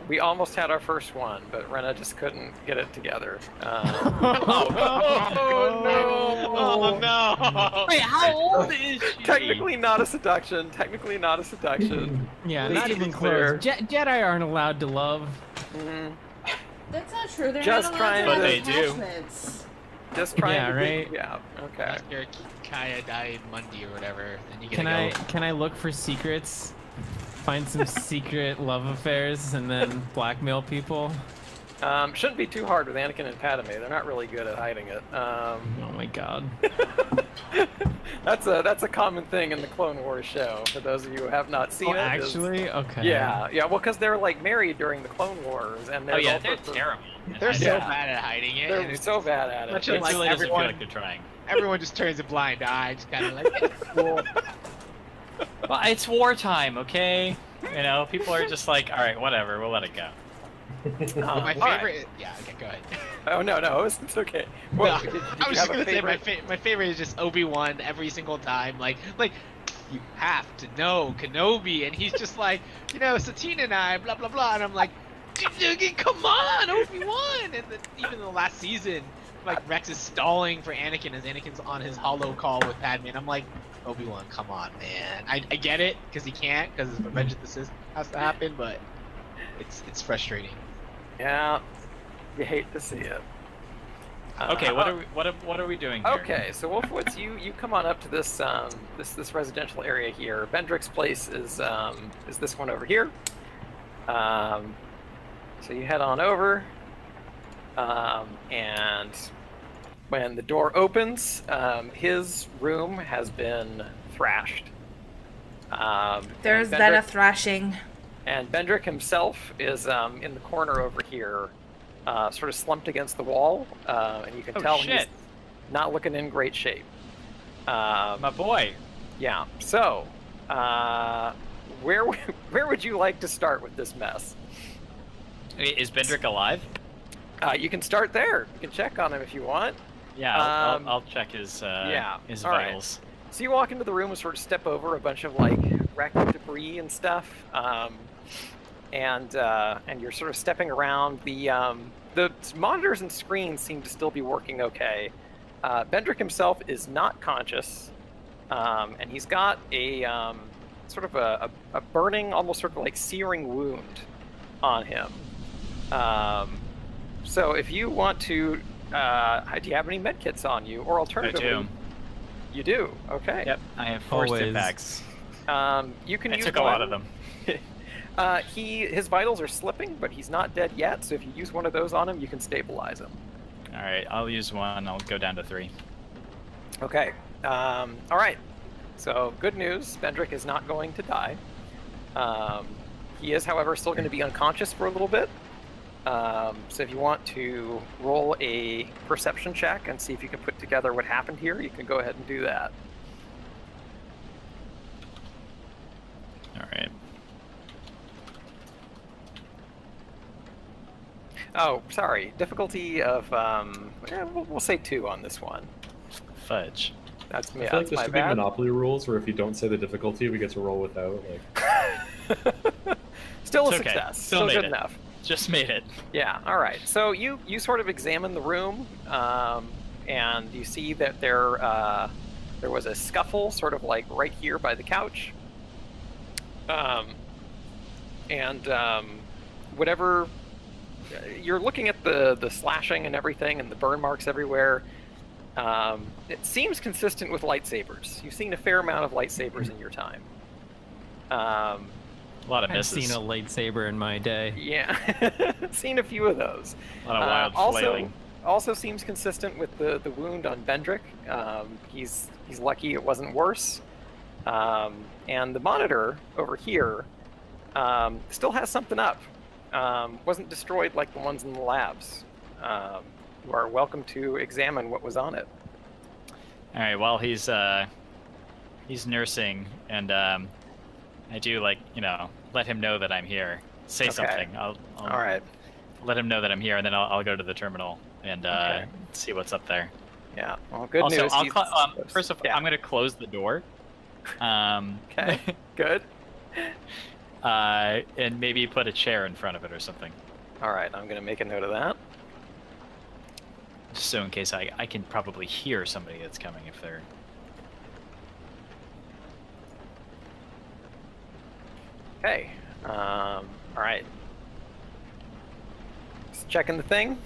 had our first one, but Rena just couldn't get it together. Oh no! wait, how old is she? Technically not a seduction. Technically not a seduction. Yeah, Please not be even clear. close. Jedi aren't allowed to love. Mhm. That's not true. They're Just not trying allowed to to- have But they do. attachments. Just trying Yeah, to right? Yeah. Okay. After Kaya died Monday or whatever, then you Can gotta go. I look for secrets? Find some secret love affairs and then blackmail people? Shouldn't be too hard with Anakin and Padme. They're not really good at hiding it. Oh my god. That's a common thing in the Clone Wars show. For those of you who have not seen Oh, it, is- actually? Okay. yeah. Well, because they're like married during the Clone Wars, and Oh there's yeah, also they're for- terrible. They're so Yeah. bad at hiding it. and They're it's so bad at Much it. It like really doesn't feel everyone- like they're trying. everyone just turns a blind eye, just kind of like, cool. Well, it's wartime, okay? You know, people are just like, all right, whatever, we'll let it go. But my all right. favorite, yeah, okay, go ahead. Oh no, it's okay. No, Well, did I you was have just a gonna say favorite? my favorite is just Obi-Wan every single time. Like you have to know Kenobi, and he's just like, you know, Satine and I, blah blah blah, and I'm like, come on, Obi-Wan! And then even in the last season, like Rex is stalling for Anakin as Anakin's on his holo call with Padme, and I'm like, Obi-Wan, come on, man. I get it because he can't because Revenge of the Sith has to happen, but it's frustrating. Yeah, you hate to see it. Okay, what are we doing here? Okay, so Wolfwoods, you come on up to this this residential area here. Bendrick's place is this one over here. So you head on over, and when the door opens, his room has been thrashed. There's and been a Bendrick- thrashing. And Bendrick himself is in the corner over here, sort of slumped against the wall, and you can tell he's not looking in great shape. My boy. Yeah. So, where would you like to start with this mess? Is Bendrick alive? You can start there. You can check on him if you want. Yeah, I'll check his his all right. vitals. So you walk into the room and sort of step over a bunch of like wrecked debris and stuff, and you're sort of stepping around. The monitors and screens seem to still be working okay. Bendrick himself is not conscious, and he's got a sort of a burning, almost sort of like searing wound on him. So if you want to, do you have any medkits on you, or alternatively? I do. You do? Okay. Yep, I have 4 Always. stim packs. You can I use took a lot of them. His vitals are slipping, but he's not dead yet, so if you use one of those on him, you can stabilize him. Alright, I'll use one. I'll go down to 3. Okay. Alright. So, good news. Bendrick is not going to die. He is, however, still going to be unconscious for a little bit. So if you want to roll a perception check and see if you can put together what happened here, you can go ahead and do that. Alright. Oh, sorry. Difficulty of, we'll say 2 on this one. Fudge. That's I me. feel like That's there my should be bad. Monopoly rules where if you don't say the difficulty, we get to roll without. Like, Still a It's okay. success. Still made good it. enough. Just made it. Yeah. All right. So you sort of examine the room, and you see that there was a scuffle, sort of like right here by the couch. Whatever you're looking at the slashing and everything, and the burn marks everywhere. It seems consistent with lightsabers. You've seen a fair amount of lightsabers in your time. A lot of I've misses. seen a lightsaber in my day. Yeah, seen a few of those. A lot of wild flailing. Also seems consistent with the wound on Bendrick. He's lucky it wasn't worse. And the monitor over here still has something up. Wasn't destroyed like the ones in the labs. You are welcome to examine what was on it. All right. While he's nursing, and I do let him know that I'm here. Say Okay. something. All right. Let him know that I'm here, and then I'll go to the terminal and see what's up there. Yeah. Well, good Also, news. first of all, yeah. I'm gonna close the door. Okay. Good. And maybe put a chair in front of it or something, All right. I'm gonna make a note of that. just so in case I can probably hear somebody that's coming if they're. Okay. All right. Just checking the thing.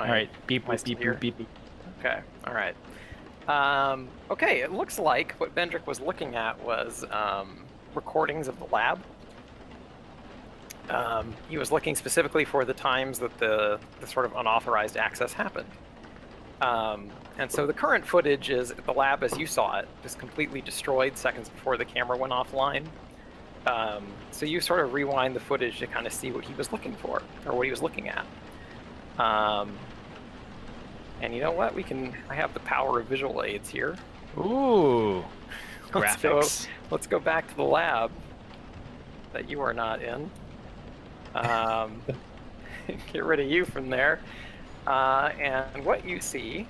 All right. Beep Am I beep still beep here? beep beep. Okay. All right. Okay. It looks like what Bendrick was looking at was recordings of the lab. He was looking specifically for the times that the sort of unauthorized access happened. And so the current footage is the lab as you saw it, just completely destroyed seconds before the camera went offline. So you sort of rewind the footage to kind of see what he was looking for, or what he was looking at. And you know what? I have the power of visual aids here. Ooh. Graphics. Let's go back to the lab that you are not in. Get rid of you from there. And what you see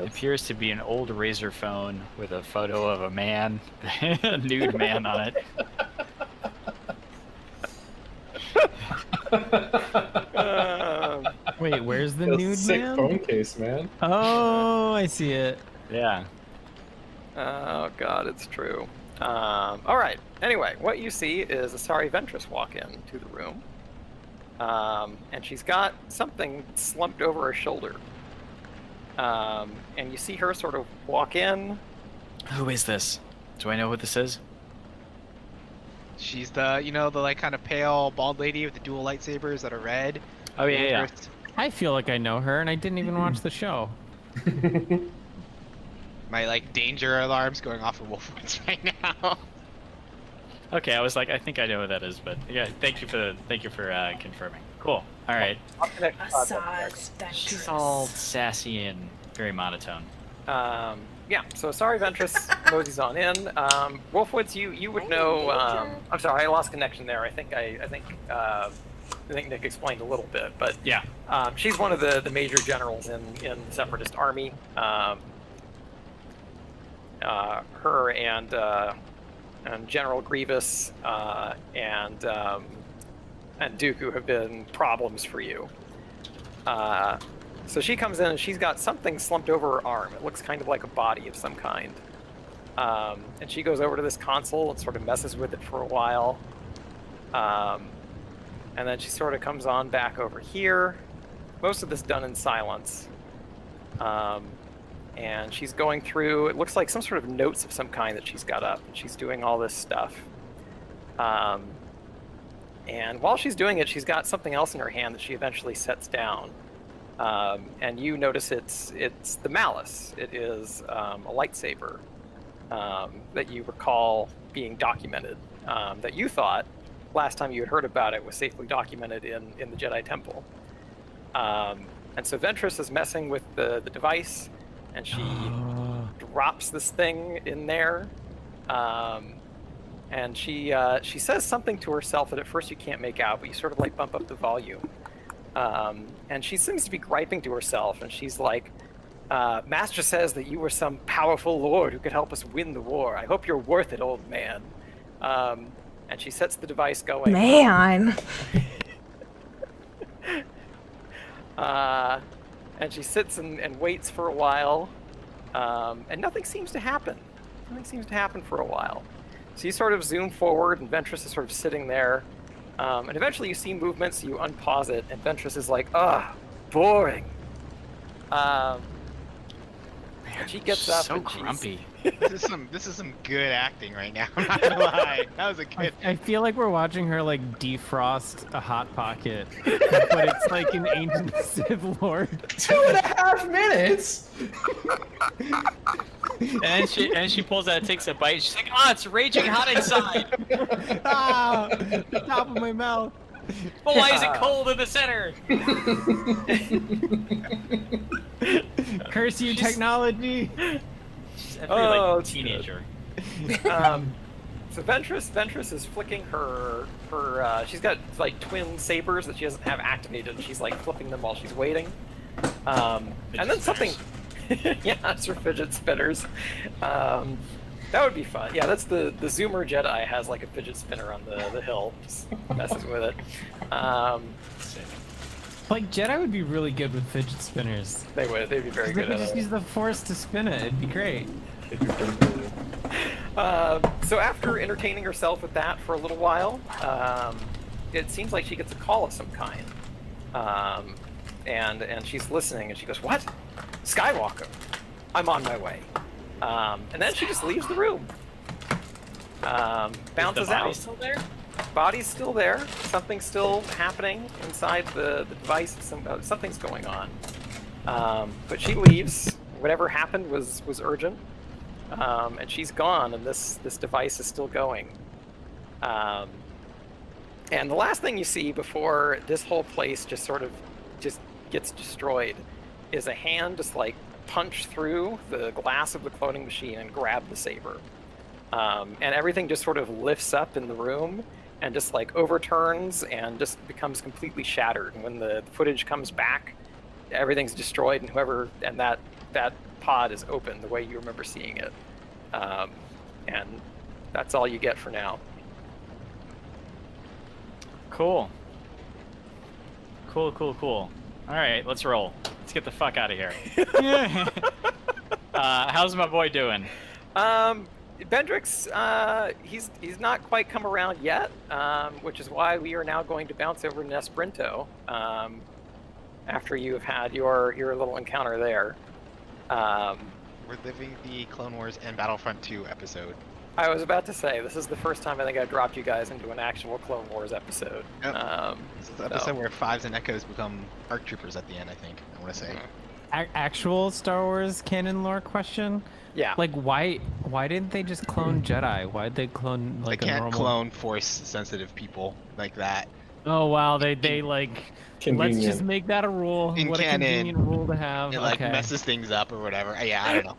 appears to be an old Razor phone with a photo of a man, a nude man on it. Wait, where's the a nude sick man? phone case, man. Oh, I see it. Yeah. Oh god, it's true. All right. Anyway, what you see is Asari Ventress walk into the room. And she's got something slumped over her shoulder. And you see her sort of walk in. Who is this? Do I know who this is? She's the, the like kind of pale bald lady with the dual lightsabers that are red. Oh yeah. I feel like I know her, and I didn't even watch the show. My like danger alarms going off for Wolfwoods right now. Okay, I was like, I think I know who that is, but yeah, thank you for confirming. Cool. All right. She's all sassy and very monotone. Yeah. So sorry, Ventress moseys on in. Wolfwoods, you would know. I'm sorry, I lost connection there. I think Nick explained a little bit, but yeah, she's one of the major generals in the Separatist army. Her and General Grievous and Dooku have been problems for you. So she comes in and she's got something slumped over her arm. It looks kind of like a body of some kind. And she goes over to this console and sort of messes with it for a while. And then she sort of comes on back over here. Most of this done in silence. And she's going through, it looks like some sort of notes of some kind that she's got up. She's doing all this stuff. And while she's doing it, she's got something else in her hand that she eventually sets down. And you notice it's the Malice. It is a lightsaber that you recall being documented, that you thought last time you had heard about it was safely documented in the Jedi Temple. And so Ventress is messing with the device, and she drops this thing in there. And she says something to herself that at first you can't make out, but you sort of like bump up the volume. And she seems to be griping to herself, and she's like, Master says that you were some powerful lord who could help us win the war. I hope you're worth it, old man. And she sets the device going. Man. And she sits and waits for a while, and nothing seems to happen. Nothing seems to happen for a while. So you sort of zoom forward, and Ventress is sort of sitting there. And eventually you see movement, so you unpause it, and Ventress is like, boring. And she gets up so and grumpy. This is some good acting right now. I'm not gonna lie. That was a good. I feel like we're watching her like defrost a hot pocket, but it's like an ancient Sith Lord. 2.5 minutes. And she pulls out, takes a bite. She's like, it's raging hot inside. The top of my mouth. But why is it cold in the center? Curse you, technology. She's every teenager. So Ventress is flicking her she's got like twin sabers that she doesn't have activated, and she's like flipping them while she's waiting. And then something yeah, it's her fidget spinners. That would be fun. Yeah, that's the Zoomer Jedi has like a fidget spinner on the hill. Just messes with it. Like Jedi would be really good with fidget spinners. They would. They'd be very good They at could just it. use the Force to spin it. It'd be great. So after entertaining herself with that for a little while, it seems like she gets a call of some kind. And she's listening, and she goes, "What? Skywalker? I'm on my way." And then she just leaves the room. Bounces out. Is the body still there? Body's still there. Something's still happening inside the device. Something's going on. But she leaves. Whatever happened was urgent. And she's gone, and this device is still going. And the last thing you see before this whole place just gets destroyed is a hand just like punch through the glass of the cloning machine and grab the saber. And everything just sort of lifts up in the room and just like overturns and just becomes completely shattered. And when the footage comes back, everything's destroyed, and that pod is open the way you remember seeing it. And that's all you get for now. Cool. All right, let's roll. Let's get the fuck out of here. How's my boy doing? Bendrix, he's not quite come around yet, which is why we are now going to bounce over to Nesprinto after you have had your little encounter there. We're living the Clone Wars and Battlefront 2 episode. I was about to say, this is the first time I think I dropped you guys into an actual Clone Wars episode. Yep. This is the episode where Fives and Echoes become ARC troopers at the end, I think. I want to say. Actual Star Wars canon lore question? Yeah. Like, why didn't they just clone Jedi? Why'd they clone like they can't a normal? clone Force-sensitive people like that. Oh wow, they like. Convenient. Let's just make that a rule. In what canon, a convenient rule to have. It like okay. messes things up or whatever. Yeah, I don't know.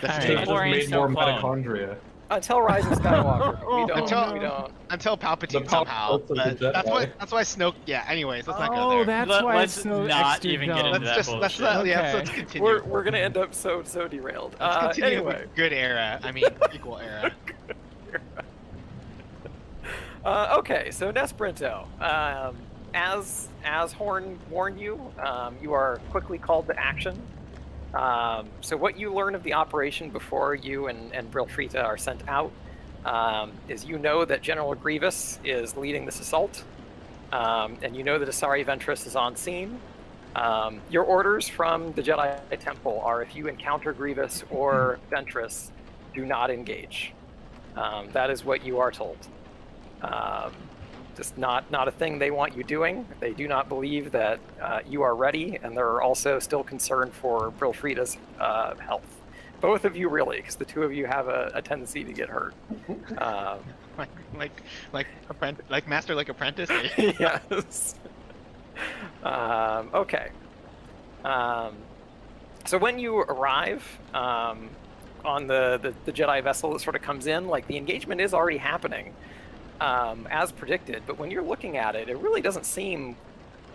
That's Alright. They just- just Or made ain't more no clone. mitochondria. Until Rise of Skywalker, we don't. Until- we don't. until Palpatine The somehow. Palpatine of the But Jedi. that's why Snoke. Yeah. Anyways, let's not go Oh, there. that's why Let's it's so not extra even get dumb. into Let's that just bullshit. let's Okay. continue. We're gonna end up so derailed. Let's continue Anyway. with good era. I mean, equal era. Okay, so Nesprinto. As Horn warned you, you are quickly called to action. So what you learn of the operation before you and Brilfrita are sent out is you know that General Grievous is leading this assault, and you know that Asari Ventress is on scene. Your orders from the Jedi Temple are if you encounter Grievous or Ventress, do not engage. That is what you are told. Just not a thing they want you doing. They do not believe that you are ready, and they're also still concerned for Brilfrida's health. Both of you really, because the two of you have a tendency to get hurt. Like master like apprentice. Yes. Okay. So when you arrive on the Jedi vessel that sort of comes in, like the engagement is already happening as predicted, but when you're looking at it, it really doesn't seem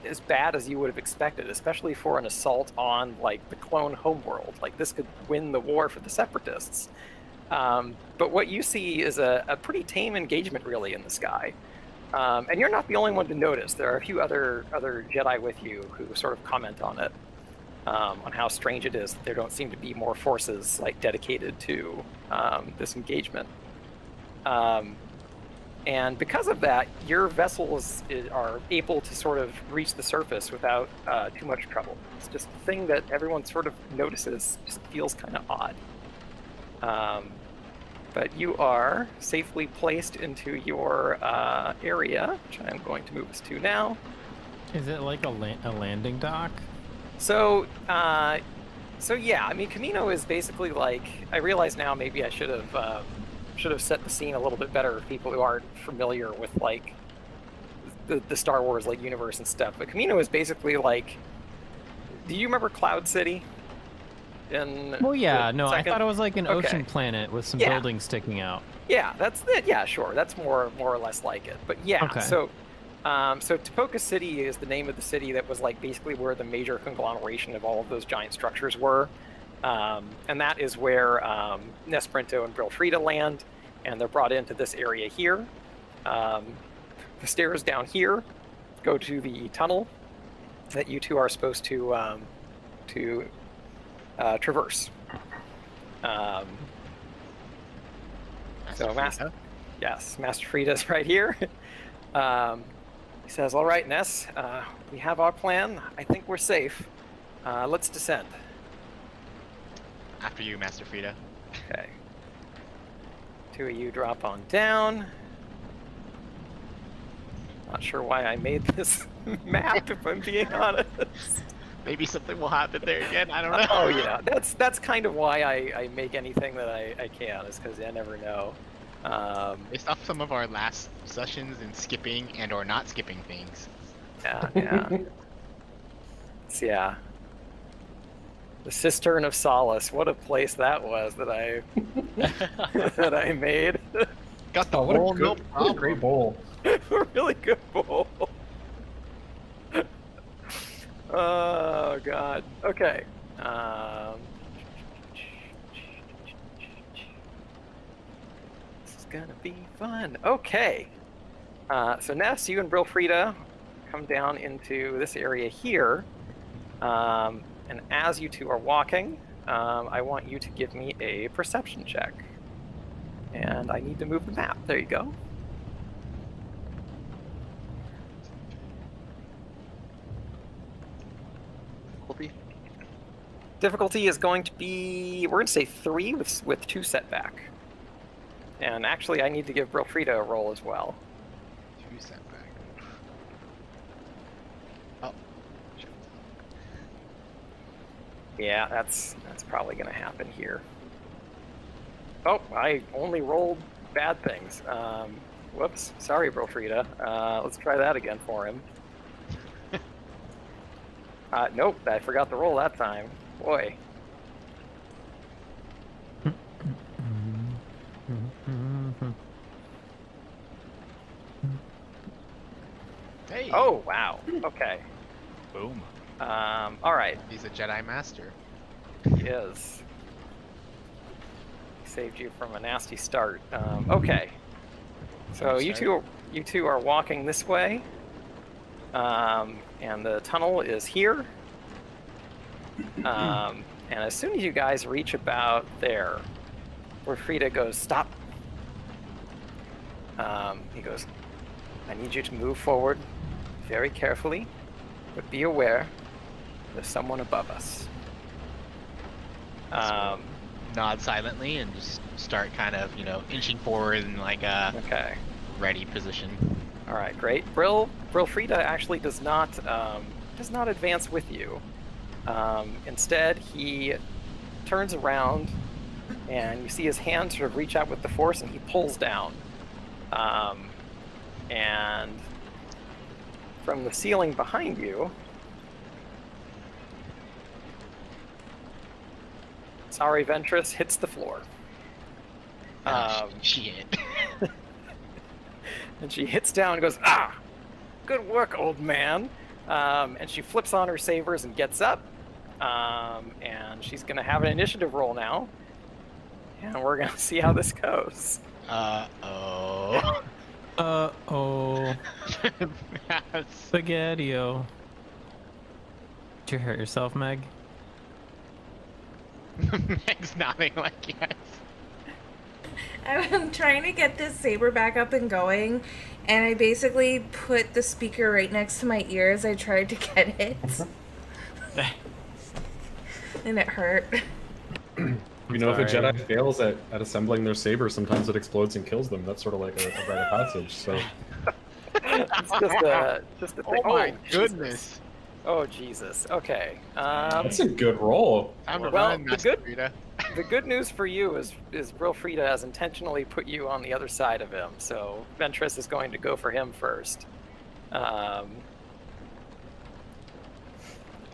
as bad as you would have expected, especially for an assault on like the clone homeworld. Like this could win the war for the Separatists. But what you see is a pretty tame engagement really in the sky. And you're not the only one to notice. There are a few other Jedi with you who sort of comment on it, on how strange it is that there don't seem to be more forces like dedicated to this engagement. And because of that, your vessels are able to sort of reach the surface without too much trouble. It's just a thing that everyone sort of notices, just feels kind of odd. But you are safely placed into your area, which I'm going to move us to now. Is it like a landing dock? So yeah, I mean, Camino is basically like, I realize now maybe I should have set the scene a little bit better for people who aren't familiar with like the Star Wars like universe and stuff. But Camino is basically like, do you remember Cloud City? Well, yeah, no, I thought it was like an ocean planet with some Yeah. buildings sticking out. Yeah, that's it. Yeah, sure, that's more or less like it. But yeah, Okay. so Tapoka City is the name of the city that was like basically where the major conglomeration of all of those giant structures were. And that is where Nesprinto and Brilfrida land, and they're brought into this area here. The stairs down here go to the tunnel that you two are supposed to traverse. Master Frida's right here. He says, "All right, Ness, we have our plan. I think we're safe. Let's descend." After you, Master Frida. Okay. Two of you drop on down. Not sure why I made this map, if I'm being honest. Maybe something will happen there again. I don't know. Oh yeah, that's kind of why I make anything that I can, is because I never know. Based off some of our last sessions in skipping and or not skipping things. Yeah. So, yeah. The Cistern of Solace. What a place that was that I that I made. Got the Oh, what bowl, a no good, what a problem. great bowl. A really good bowl. Oh god. Okay. This is gonna be fun. Okay. So Ness, you and Brilfrida come down into this area here. And as you two are walking, I want you to give me a perception check. And I need to move the map. There you go. Difficulty is going to be, we're going to say 3 with 2 setback. And actually, I need to give Brilfrida a roll as well. 2 setback. Oh. Yeah, that's probably going to happen here. Oh, I only rolled bad things. Whoops. Sorry, Brilfrida. Let's try that again for him. Nope, I forgot to roll that time. Boy. Hey. Oh, wow. Okay. Boom. All right. He's a Jedi Master. He is. Saved you from a nasty start. Okay. So you two are walking this way. And the tunnel is here. And as soon as you guys reach about there, where Frida goes, stop. He goes, I need you to move forward very carefully, but be aware there's someone above us. Nod silently and just start kind of, inching forward in like a ready position. All right, great. Brilfrida actually does not advance with you. Instead, he turns around, and you see his hand sort of reach out with the force, and he pulls down. And from the ceiling behind you, Sorry Ventress hits the floor. Shit. And she hits down and goes, ah! Good work, old man. And she flips on her sabers and gets up. And she's going to have an initiative roll now. And we're going to see how this goes. Uh-oh. Uh-oh. Spaghetti-o. Did you hurt yourself, Meg? Meg's nodding like yes. I'm trying to get this saber back up and going, and I basically put the speaker right next to my ears. I tried to get it. And it hurt. If a Jedi fails at assembling their saber, sometimes it explodes and kills them. That's sort of like a rite of passage, so... It's just a thing. Oh my Jesus. goodness. Oh, Jesus. Okay. That's a good roll. Time to Well, run, the Master good- Rita. The good news for you is Brilfrida has intentionally put you on the other side of him, so Ventress is going to go for him first. You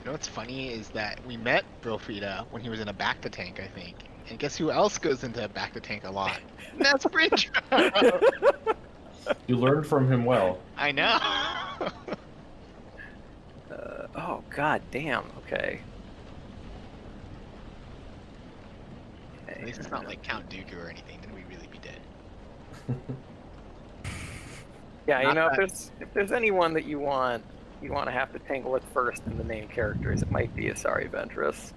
know what's funny is that we met Brilfrida when he was in a Bacta tank, I think. And guess who else goes into a Bacta tank a lot? And that's Bridger. You learned from him well. I know. Oh, god damn. Okay. At least it's not like Count Dooku or anything, then we'd really be dead. Yeah, Not you know, bad. if there's anyone that you want to have to tangle with first in the main characters, it might be a Sorry Ventress.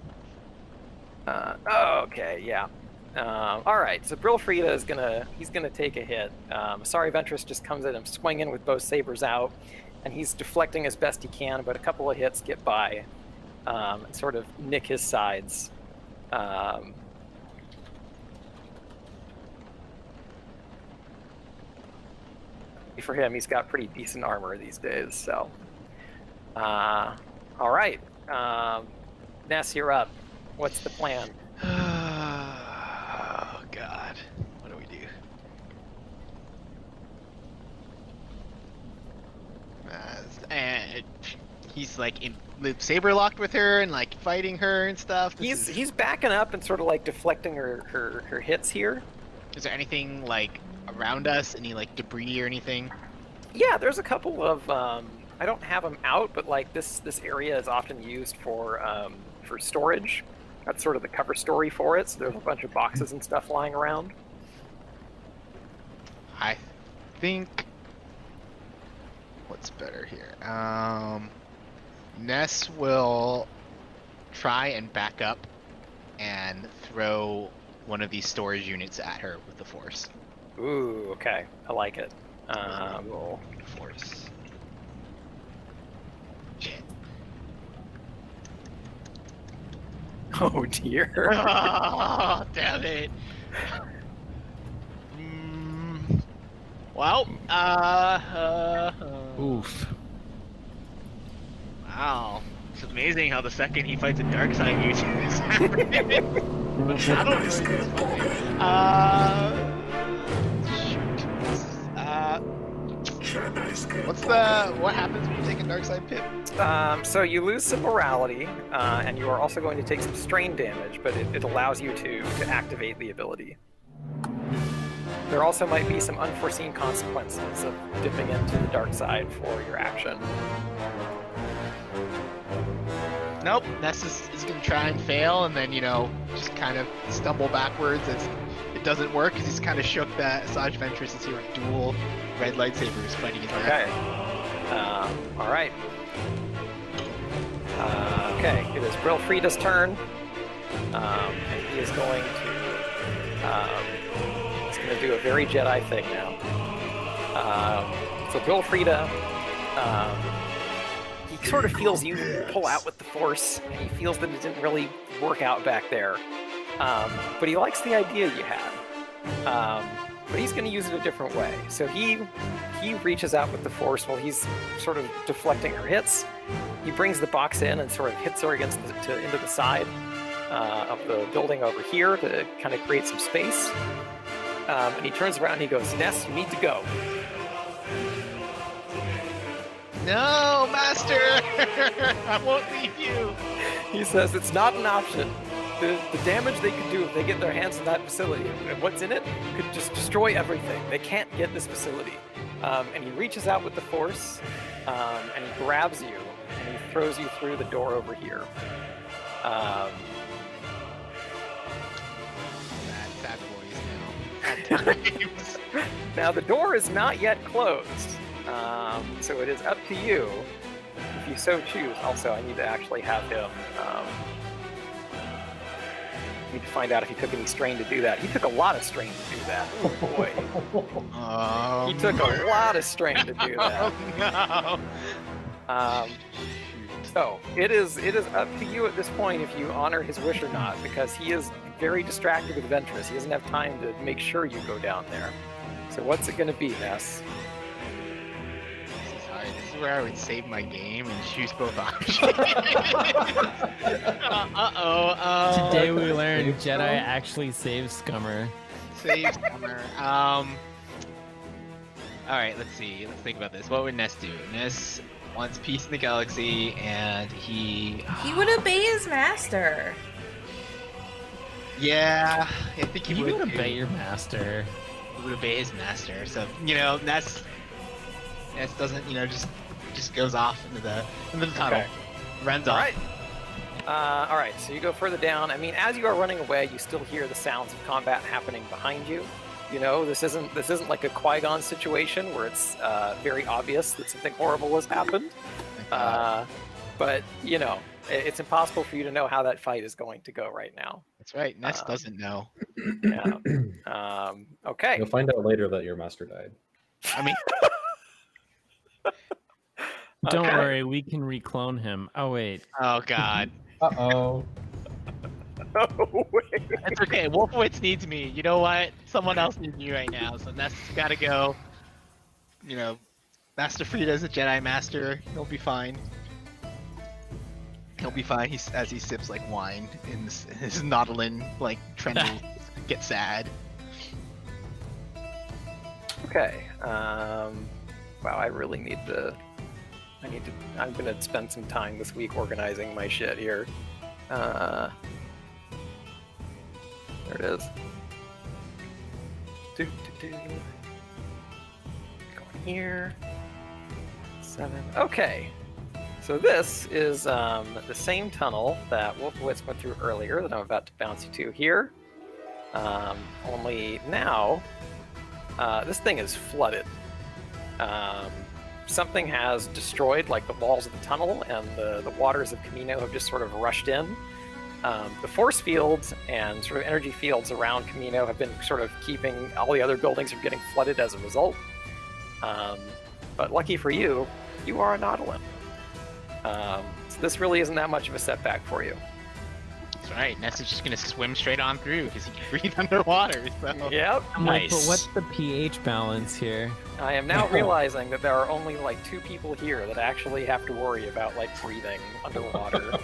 Okay, yeah. All right, so Brilfrida is gonna take a hit. Sorry Ventress just comes at him swinging with both sabers out, and he's deflecting as best he can, but a couple of hits get by, and sort of nick his sides. For him, he's got pretty decent armor these days, so. All right. Ness, you're up. What's the plan? Oh, God. What do we do? And he's like saber locked with her and like fighting her and stuff. He's backing up and sort of like deflecting her hits here. Is there anything like around us? Any like debris or anything? Yeah, there's a couple of. I don't have them out, but like this area is often used for storage. That's sort of the cover story for it. So there's a bunch of boxes and stuff lying around. I think. What's better here? Ness will try and back up and throw one of these storage units at her with the force. Ooh, okay. I like it. Roll force. Shit. Oh dear. Oh, damn it. Well, Oof. wow. It's amazing how the second he fights a dark side user is happening. I don't know. Shoot. What happens when you take a dark side pip? So you lose some morality, and you are also going to take some strain damage, but it allows you to activate the ability. There also might be some unforeseen consequences of dipping into the dark side for your action. Nope, Ness is going to try and fail, and then, just kind of stumble backwards as it doesn't work, because he's kind of shook that Asajj Ventress is here with dual red lightsabers fighting his Okay. Alright. Okay, it is Brilfrida's turn. And he is going to do a very Jedi thing now. So Brilfrida, he sort of feels you pull out with the Force, and he feels that it didn't really work out back there. But he likes the idea you had. But he's going to use it a different way. So he reaches out with the Force while he's sort of deflecting her hits. He brings the box in and sort of hits her against into the side of the building over here to kind of create some space. And he turns around and he goes, "Ness, you need to go." No, Master! I won't leave you! He says it's not an option. The damage they could do if they get their hands on that facility and what's in it could just destroy everything. They can't get this facility. And he reaches out with the Force, and he grabs you, and he throws you through the door over here. Bad boys now. Bad times. Now the door is not yet closed, so it is up to you if you so choose. Also, I need to actually have him. I need to find out if he took any strain to do that. He took a lot of strain to do that. Oh boy. He took a lot of strain to do that. Oh, no. So it is up to you at this point if you honor his wish or not, because he is very distracted with Ventress. He doesn't have time to make sure you go down there. So what's it going to be, Ness? Sorry, this is where I would save my game and choose both options. Today we learned Jedi actually saves Scummer. Save Scummer. Alright, let's see. Let's think about this. What would Ness do? Ness wants peace in the galaxy, and he would obey his master. Yeah, I think he would obey your master. He would obey his master. So, Ness doesn't, just goes off into the tunnel. Okay. Runs off. All right, so you go further down. I mean, as you are running away, you still hear the sounds of combat happening behind you. This isn't like a Qui-Gon situation where it's very obvious that something horrible has happened. But it's impossible for you to know how that fight is going to go right now. That's right. Ness doesn't know. Yeah. Okay. You'll find out later that your master died. I mean, Don't worry, we can reclone him. Oh wait. Oh God. Uh-oh. Oh, wait. It's okay. Wolfowitz needs me. You know what? Someone else needs me right now. So Ness gotta go. Master Frida's a Jedi Master. He'll be fine. He'll be fine. As he sips like wine in his Nautilin trendy get sad. Okay. Wow, I really need to. I'm gonna spend some time this week organizing my shit here. There it is. Going here. 7. Okay. So this is the same tunnel that Wolfowitz went through earlier that I'm about to bounce you to here. Only now, this thing is flooded. Something has destroyed the walls of the tunnel, and the waters of Camino have just sort of rushed in. The force fields and sort of energy fields around Camino have been sort of keeping all the other buildings from getting flooded as a result. But lucky for you, you are a Nautilus. So this really isn't that much of a setback for you. That's right. Ness is just gonna swim straight on through because he can breathe underwater. So. Yep. I'm like, Nice. but what's the pH balance here? I am now realizing that there are only like 2 people here that actually have to worry about like breathing underwater.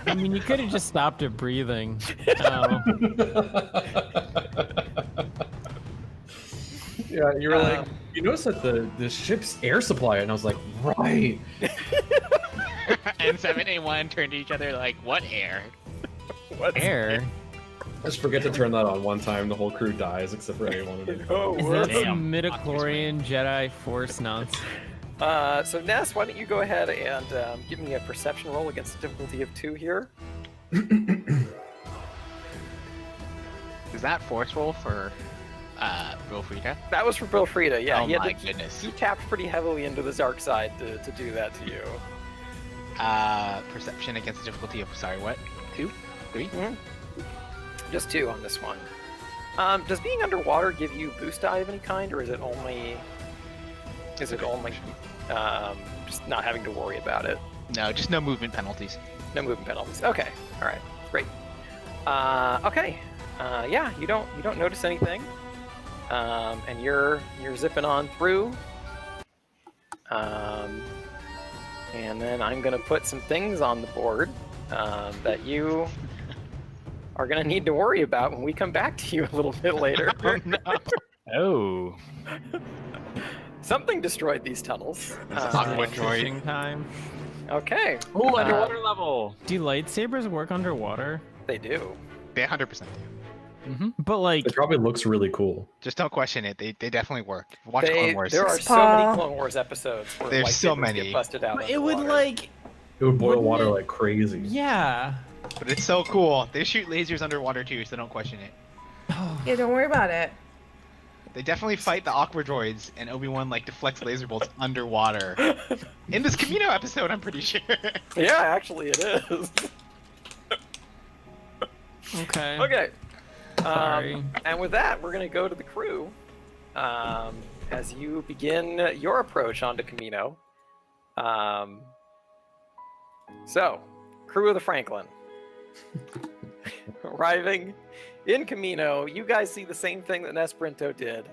I mean, you could have just stopped at breathing. Oh. Yeah, you were like, you notice that the ship's air supply, and I was like, right. And 7A1 turned to each other like, what air? What's Air? Just forget to turn that on one time, the whole crew dies except for anyone. Oh, Is that Damn. some midichlorian Jedi Force nonsense? So Ness, why don't you go ahead and give me a perception roll against a difficulty of 2 here? Is that force roll for Wilfrida? That was for Bill Frieda, yeah. Oh he had my to, goodness. He tapped pretty heavily into the dark side to do that to you. Perception against the difficulty of, sorry, what? 2? 3? Just 2 on this one. Does being underwater give you boost die of any kind, or is it only just not having to worry about it? No, just no movement penalties. No movement penalties. Okay. All right. Great. Okay. Yeah, you don't notice anything, and you're zipping on through. And then I'm gonna put some things on the board that you are gonna need to worry about when we come back to you a little bit later. Oh. Something destroyed these tunnels. Aqua droid. Fishing time. Okay. Ooh, underwater level. Do lightsabers work underwater? They do. They 100% do. But like, It probably looks really cool. Just don't question it. They definitely work. Watch Clone Wars. There are so many Clone Wars episodes where There's so lightsabers many. get busted out. it would underwater. like, It would boil Wouldn't water it- like crazy. yeah. But it's so cool. They shoot lasers underwater too, so don't question it. Yeah, don't worry about it. They definitely fight the Aqua droids, and Obi-Wan like deflects laser bolts underwater. In this Camino episode, I'm pretty sure. Yeah, actually, it is. Okay. Okay. Sorry. And with that, we're going to go to the crew as you begin your approach onto Camino. So, crew of the Franklin. Arriving in Camino, you guys see the same thing that Nesprinto did.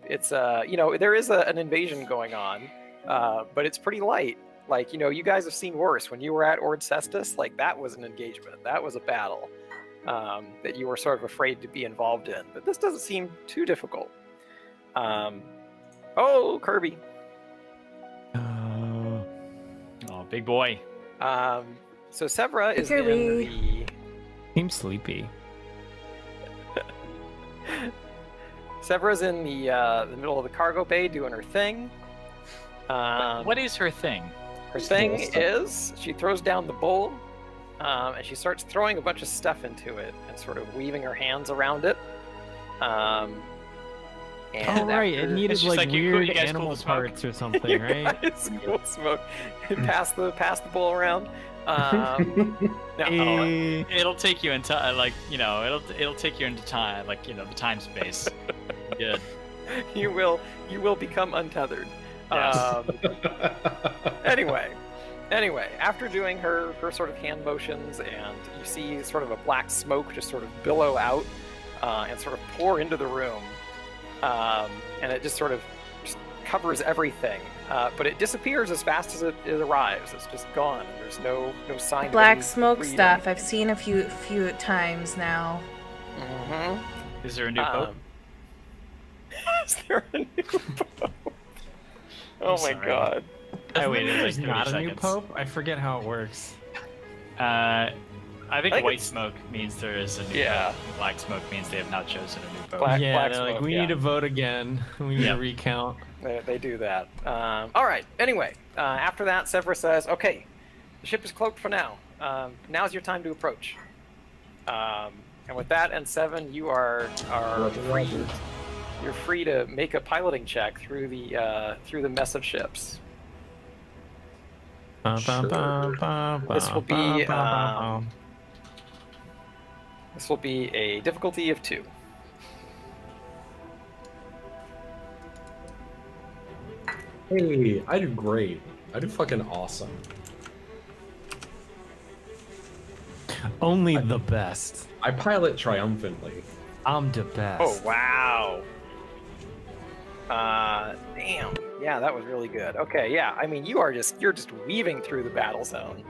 It's, there is an invasion going on, but it's pretty light. Like, you guys have seen worse. When you were at Ord Cestus, like, that was an engagement. That was a battle. That you were sort of afraid to be involved in. But this doesn't seem too difficult. Oh, Kirby. Oh, big boy. So Severa is Kirby. in Seems sleepy. Severa's in the middle of the cargo bay doing her thing. What is her thing? Her thing is she throws down the bowl, and she starts throwing a bunch of stuff into it and sort of weaving her hands around it. And Oh right, after- it needed It's just like like you cool- weird you guys cool animal to smoke? parts or something, right? It's cool smoke. pass the bowl around. No, It'll take you into it'll take you into time, like the time space. Good. you will become untethered. Yes. Anyway, after doing her sort of hand motions, and you see sort of a black smoke just sort of billow out and sort of pour into the room, and it just sort of just covers everything. But it disappears as fast as it arrives. It's just gone. There's no sign. Black of any smoke breeding. stuff. I've seen a few times now. Mm-hmm. Is there a new pope? Is there a new pope? Oh my sorry. god. I waited like There's 30 not a seconds. new pope. I forget how it works. I think think white it's- smoke means there is a new Yeah. pope. Black smoke means they have not chosen a new pope. Black yeah, they're like, smoke, we yeah. need to vote again. We need Yeah. to recount. They do that. All right. Anyway, after that, Severa says, "Okay, the ship is cloaked for now. Now's your time to approach." And with that, and 7, you are free. You're free to make a piloting check through the mess of ships. This will be a difficulty of 2. Hey, I do great. I do fucking awesome. Only the best. I pilot triumphantly. I'm the best. Oh wow. Damn. Yeah, that was really good. Okay, yeah. I mean, you're just weaving through the battle zone.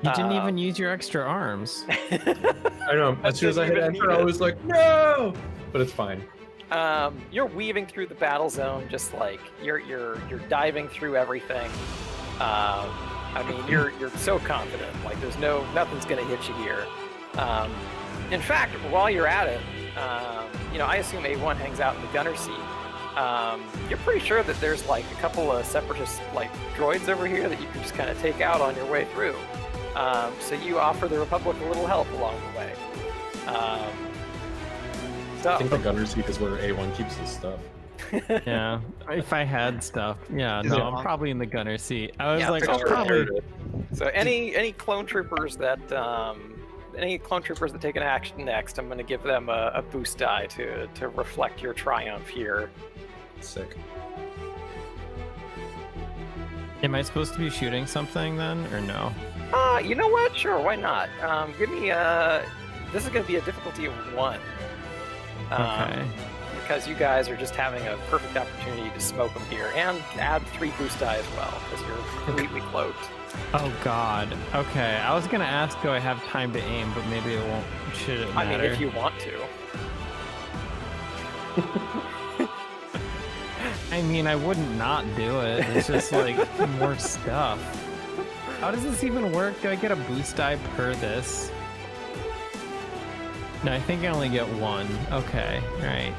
You didn't even use your extra arms. I know. As soon as I hit enter, I was like, no! But it's fine. You're weaving through the battle zone, just like you're diving through everything. I mean, you're so confident. Like there's nothing's gonna hit you here. In fact, while you're at it, I assume A1 hangs out in the gunner seat. You're pretty sure that there's like a couple of separatist like droids over here that you can just kind of take out on your way through. So you offer the Republic a little help along the way. I think the gunner seat is where A1 keeps his stuff. Yeah, if I had stuff. Yeah, Is no, it I'm on? probably in the gunner seat. I was Yeah, like, for I'll sure. probably. So any clone troopers that take an action next, I'm going to give them a boost die to reflect your triumph here. Sick. Am I supposed to be shooting something then, or no? You know what? Sure, why not? Give me this is going to be a difficulty of 1. Okay. Because you guys are just having a perfect opportunity to smoke them here, and add 3 boost die as well, because you're completely cloaked. Oh God. Okay, I was gonna ask, do I have time to aim? But maybe it won't. Should it matter? I mean, if you want to. I mean, I wouldn't not do it. It's just like more stuff. How does this even work? Do I get a boost die per this? No, I think I only get 1. Okay, alright.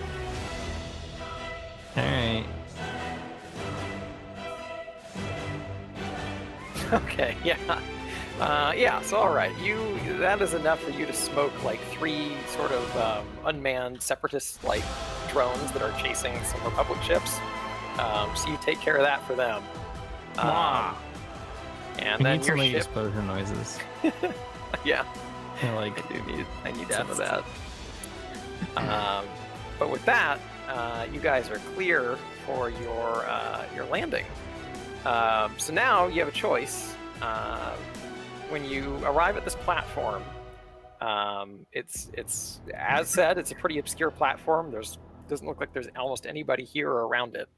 Alright. Okay, yeah. Yeah, so alright, that is enough for you to smoke like 3 sort of unmanned separatist like drones that are chasing some Republic ships. So you take care of that for them. And I then need your some like ship. explosion noises. Yeah, I I need some of that. But with that, you guys are clear for your landing. So now you have a choice. When you arrive at this platform, it's as said, it's a pretty obscure platform. Doesn't look like there's almost anybody here or around it.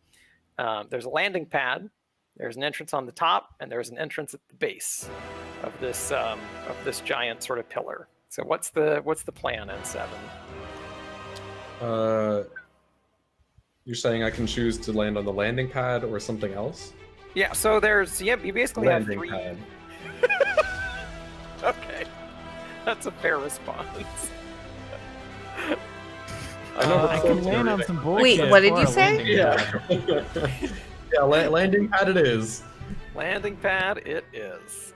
There's a landing pad. There's an entrance on the top, and there's an entrance at the base of this giant sort of pillar. So what's the plan, N7? You're saying I can choose to land on the landing pad or something else? Yeah. So you basically have Landing 3. pad. Okay, that's a fair response. I know I can land on some bullshit. Wait, what did for you a say? landing pad. Yeah. Yeah, landing pad it is. Landing pad it is.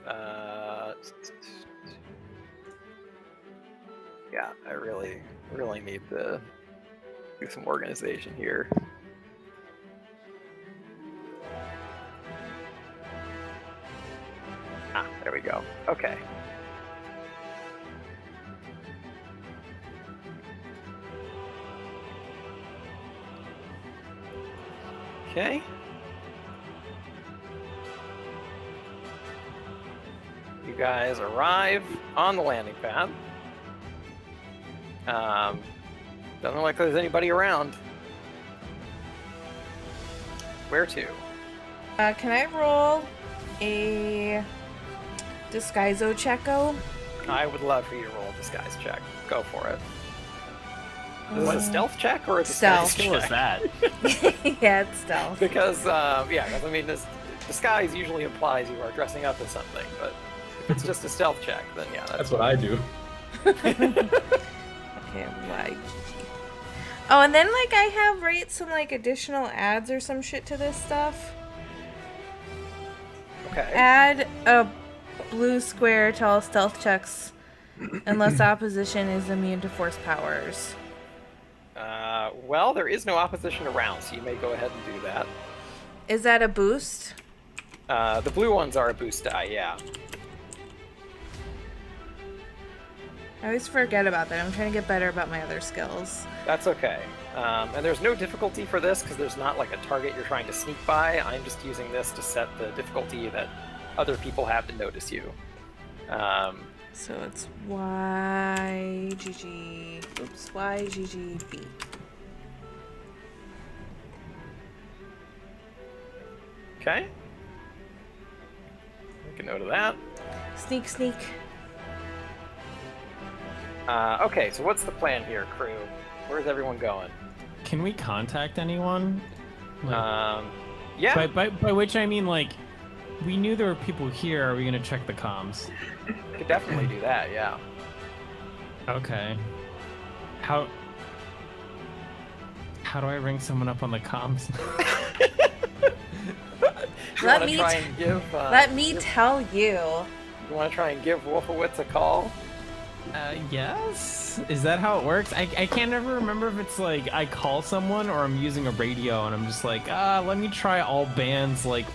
Yeah, I really need to do some organization here. There we go. Okay. Okay. You guys arrive on the landing pad. Doesn't look like there's anybody around. Where to? Can I roll a disguiso checko? I would love for you to roll a disguise check. Go for it. Is it a stealth check or a disguise Stealth. What was check? that? Yeah, it's stealth. Because, I mean, disguise usually implies you are dressing up as something, but if it's just a stealth check, then yeah, That's what I do. Okay, like. Oh, and then like I have some like additional ads or some shit to this stuff. Okay. Add a blue square to all stealth checks unless opposition is immune to force powers. Well, there is no opposition around, so you may go ahead and do that. Is that a boost? The blue ones are a boost die, yeah. I always forget about that. I'm trying to get better about my other skills. That's okay. And there's no difficulty for this because there's not like a target you're trying to sneak by. I'm just using this to set the difficulty that other people have to notice you. So it's YGG. Oops, YGGB. Okay. Make a note of that. Sneak, sneak. Okay, so what's the plan here, crew? Where's everyone going? Can we contact anyone? Like, Yeah. by which I mean, like, we knew there were people here. Are we gonna check the comms? Could definitely do that, yeah. Okay. How do I ring someone up on the comms? Let me try and give. Let me tell you. You want to try and give Wolfowitz a call? Yes? Is that how it works? I can't ever remember if it's like I call someone or I'm using a radio and I'm just like, let me try all bands like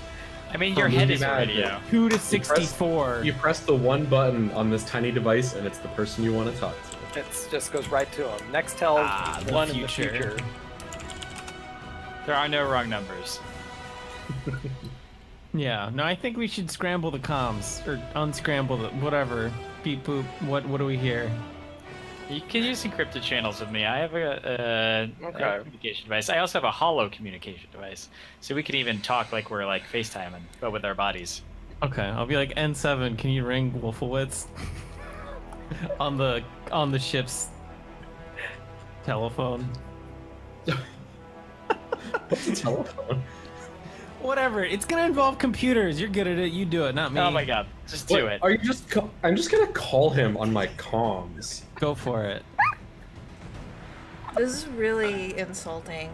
I mean, your head is a Magic. radio. 2 to 64. You press the one button on this tiny device, and it's the person you want to talk to. It just goes right to him. Next tells the one future. in the future. There are no wrong numbers. Yeah, no, I think we should scramble the comms or unscramble the whatever. Beep boop. What do we hear? You can use encrypted channels with me. I have a communication device. I also have a hollow communication device, so we can even talk like we're like FaceTiming, but with our bodies. Okay, I'll be like N7. Can you ring Wolfowitz on the ship's telephone? What's a telephone? Whatever. It's gonna involve computers. You're good at it. You do it, not me. Oh my god, just do it. Are you just? I'm just gonna call him on my comms. Go for it. This is really insulting.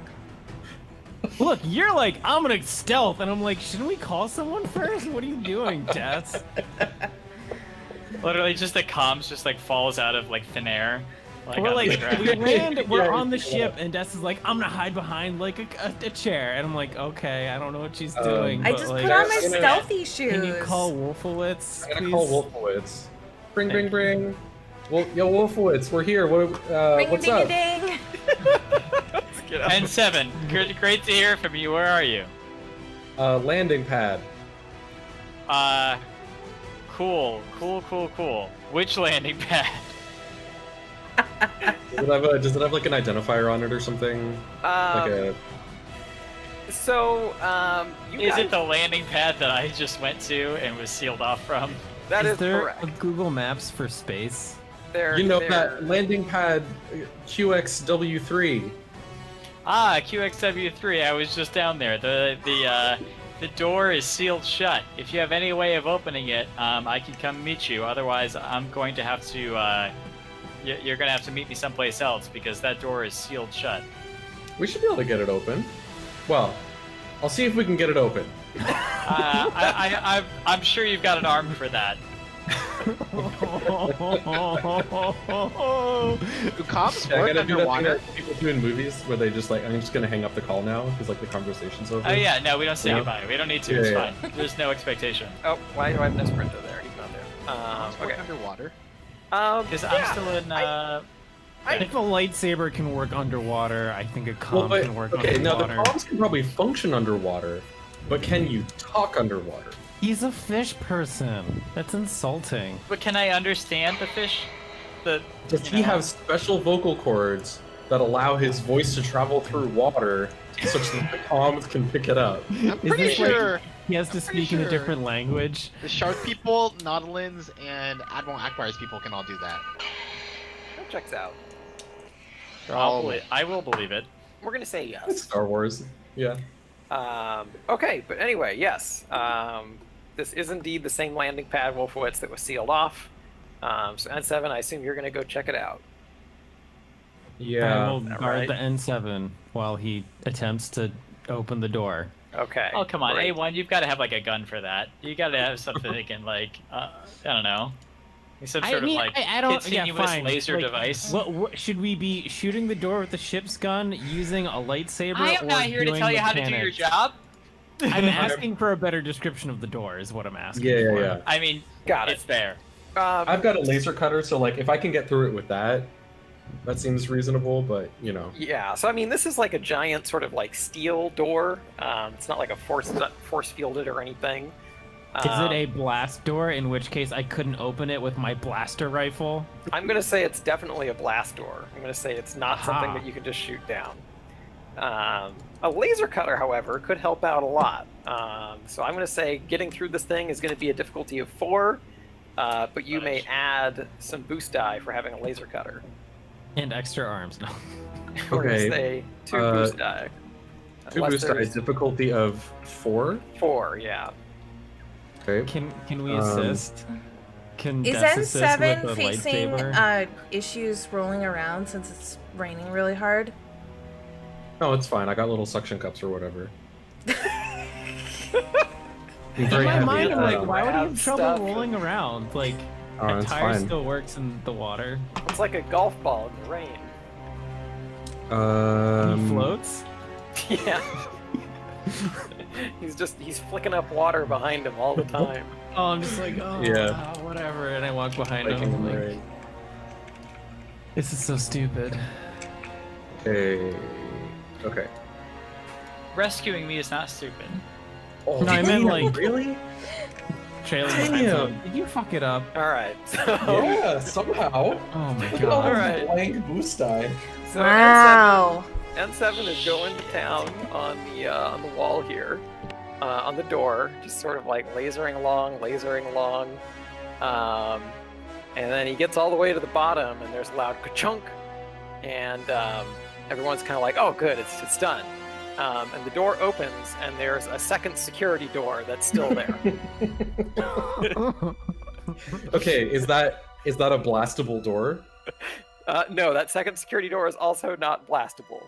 Look, you're like, I'm gonna stealth, and I'm like, shouldn't we call someone first? What are you doing, Death? Literally, just the comms just like falls out of like thin air. We're on like, the ground. we land, we're on the ship, and Des is like, I'm gonna hide behind like a chair, and I'm like, okay, I don't know what she's doing. I but, just like, put on my I'm gonna- stealthy shoes. Can you call Wolfowitz, I'm gonna please? call Wolfowitz. Bring, bring, bring. Well, yo, Wolfowitz, we're here. Ring What's a up? ding a ding. N7, great to hear from you. Where are you? Landing pad. Cool. Which landing pad? Does it have like an identifier on it or something? Like a. So, you Is guys, it the landing pad that I just went to and was sealed off from? that is there correct. a Google Maps for space? There, You know there- that landing pad QXW3. Ah, QXW3. I was just down there. The door is sealed shut. If you have any way of opening it, I can come meet you. Otherwise, I'm going to have to. You're gonna have to meet me someplace else because that door is sealed shut. We should be able to get it open. Well, I'll see if we can get it open. I'm sure you've got an arm for that. Do comms Yeah, I work gotta do that thing underwater? that people do in movies where they just like, I'm just gonna hang up the call now because like the conversation's over. Oh yeah, no, we don't say Yeah. goodbye. We don't need to. Yeah, It's yeah. fine. There's no expectation. Oh, why do I have Nesprito there? He's not there. Comms work Okay. underwater? Because I'm still in. If a lightsaber can work underwater, I think a comm Well, can work okay, now the underwater. comms can probably function underwater, but can you talk underwater? He's a fish person. That's insulting. But can I understand the fish? Does he have special vocal cords that allow his voice to travel through water such that the comms can pick it up? I'm pretty this like- sure He has to pretty speak in a sure. different language. the shark people, Nautilins, and Admiral Akbar's people can all do that. That checks out. I will believe it. We're gonna say It's yes. Star Wars. Yeah. Okay, but anyway, yes. This is indeed the same landing pad, Wolfowitz, that was sealed off. So N7, I assume you're gonna go check it out. I Yeah. will that guard right? the N7 while he attempts to open the door. Okay. Oh come on, great. A1, you've got to have like a gun for that. You got to have something that can like, I don't know, some sort of like I don't. Yeah, continuous fine. laser Like, device. What should we be shooting the door with the ship's gun, using a lightsaber? I am or not here to doing tell you how to do your mechanics? job. I'm asking for a better description of the door. Is what I'm asking. Yeah, for. yeah. I mean, Got it's it. there. I've got a laser cutter, so like if I can get through it with that, that seems reasonable. But you know, Yeah, so I mean, this is like a giant sort of like steel door. It's not like a force fielded or anything. Is it a blast door? In which case, I couldn't open it with my blaster rifle. I'm gonna say it's definitely a blast door. I'm gonna say it's not something that you can just shoot down. A laser cutter, however, could help out a lot. So I'm gonna say getting through this thing is gonna be a difficulty of 4, but you may add some boost die for having a laser cutter. And extra arms. No. We're gonna Okay, say 2 boost die. 2 Unless boost die, there's difficulty of 4. 4, yeah. Okay. Can we assist? Can Is Des assist N7 with a facing lightsaber? issues rolling around since it's raining really hard? No, it's fine. I got little suction cups or whatever. In my mind, I'm like, um, why would he have have trouble stuff rolling around? Like, Oh, a it's tire fine. still works in the water. It's like a golf ball in the rain. He floats. Yeah. he's flicking up water behind him all the time. Oh, I'm just like, oh, Yeah. wow, whatever, and I walk behind Biking him. in the Like, rain. this is so stupid. Okay. Okay. Rescuing me is not stupid. Oh, No, I meant, damn, like- really? Trailing Damn. behind someone. Did you fuck it up? All right. So, Yeah, somehow. Oh my Look at all god. those Alright. blank boost die. so Wow. N7 is going to town on the wall here, on the door, just sort of like lasering along, and then he gets all the way to the bottom, and there's a loud ka-chunk, and everyone's kind of like, "Oh, good, it's done." And the door opens, and there's a second security door that's still there. Okay, is that a blastable door? No, that second security door is also not blastable.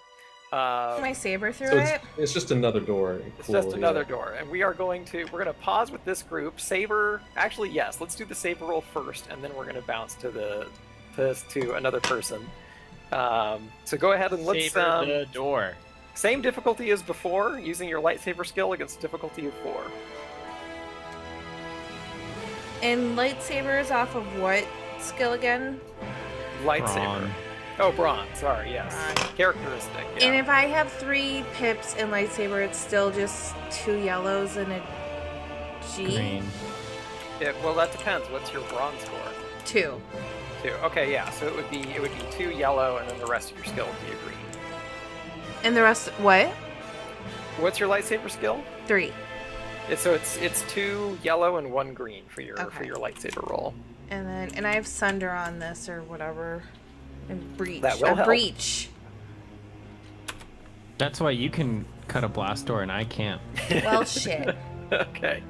My saber through So it. it's just another door. It's Cool, just another yeah. door, and we're gonna pause with this group. Saber, actually, yes, let's do the saber roll first, and then we're gonna bounce to another person. So go ahead and let's Saber the door. same difficulty as before, using your lightsaber skill against a difficulty of 4. And lightsabers off of what skill again? Lightsaber. Brawn. Oh, bronze. Sorry, yes. Brawn. Characteristic. Yeah. And if I have 3 pips in lightsaber, it's still just 2 yellows and a G? Green. Well, that depends. What's your bronze score? 2. 2. Okay, yeah. So it would be 2 yellow, and then the rest of your skill would be a green. And the rest, what? What's your lightsaber skill? 3. So it's 2 yellow and 1 green for your Okay. lightsaber roll. And I have Sunder on this or whatever. And Breach. That will help. Breach. That's why you can cut a blast door and I can't. Well, shit. Okay.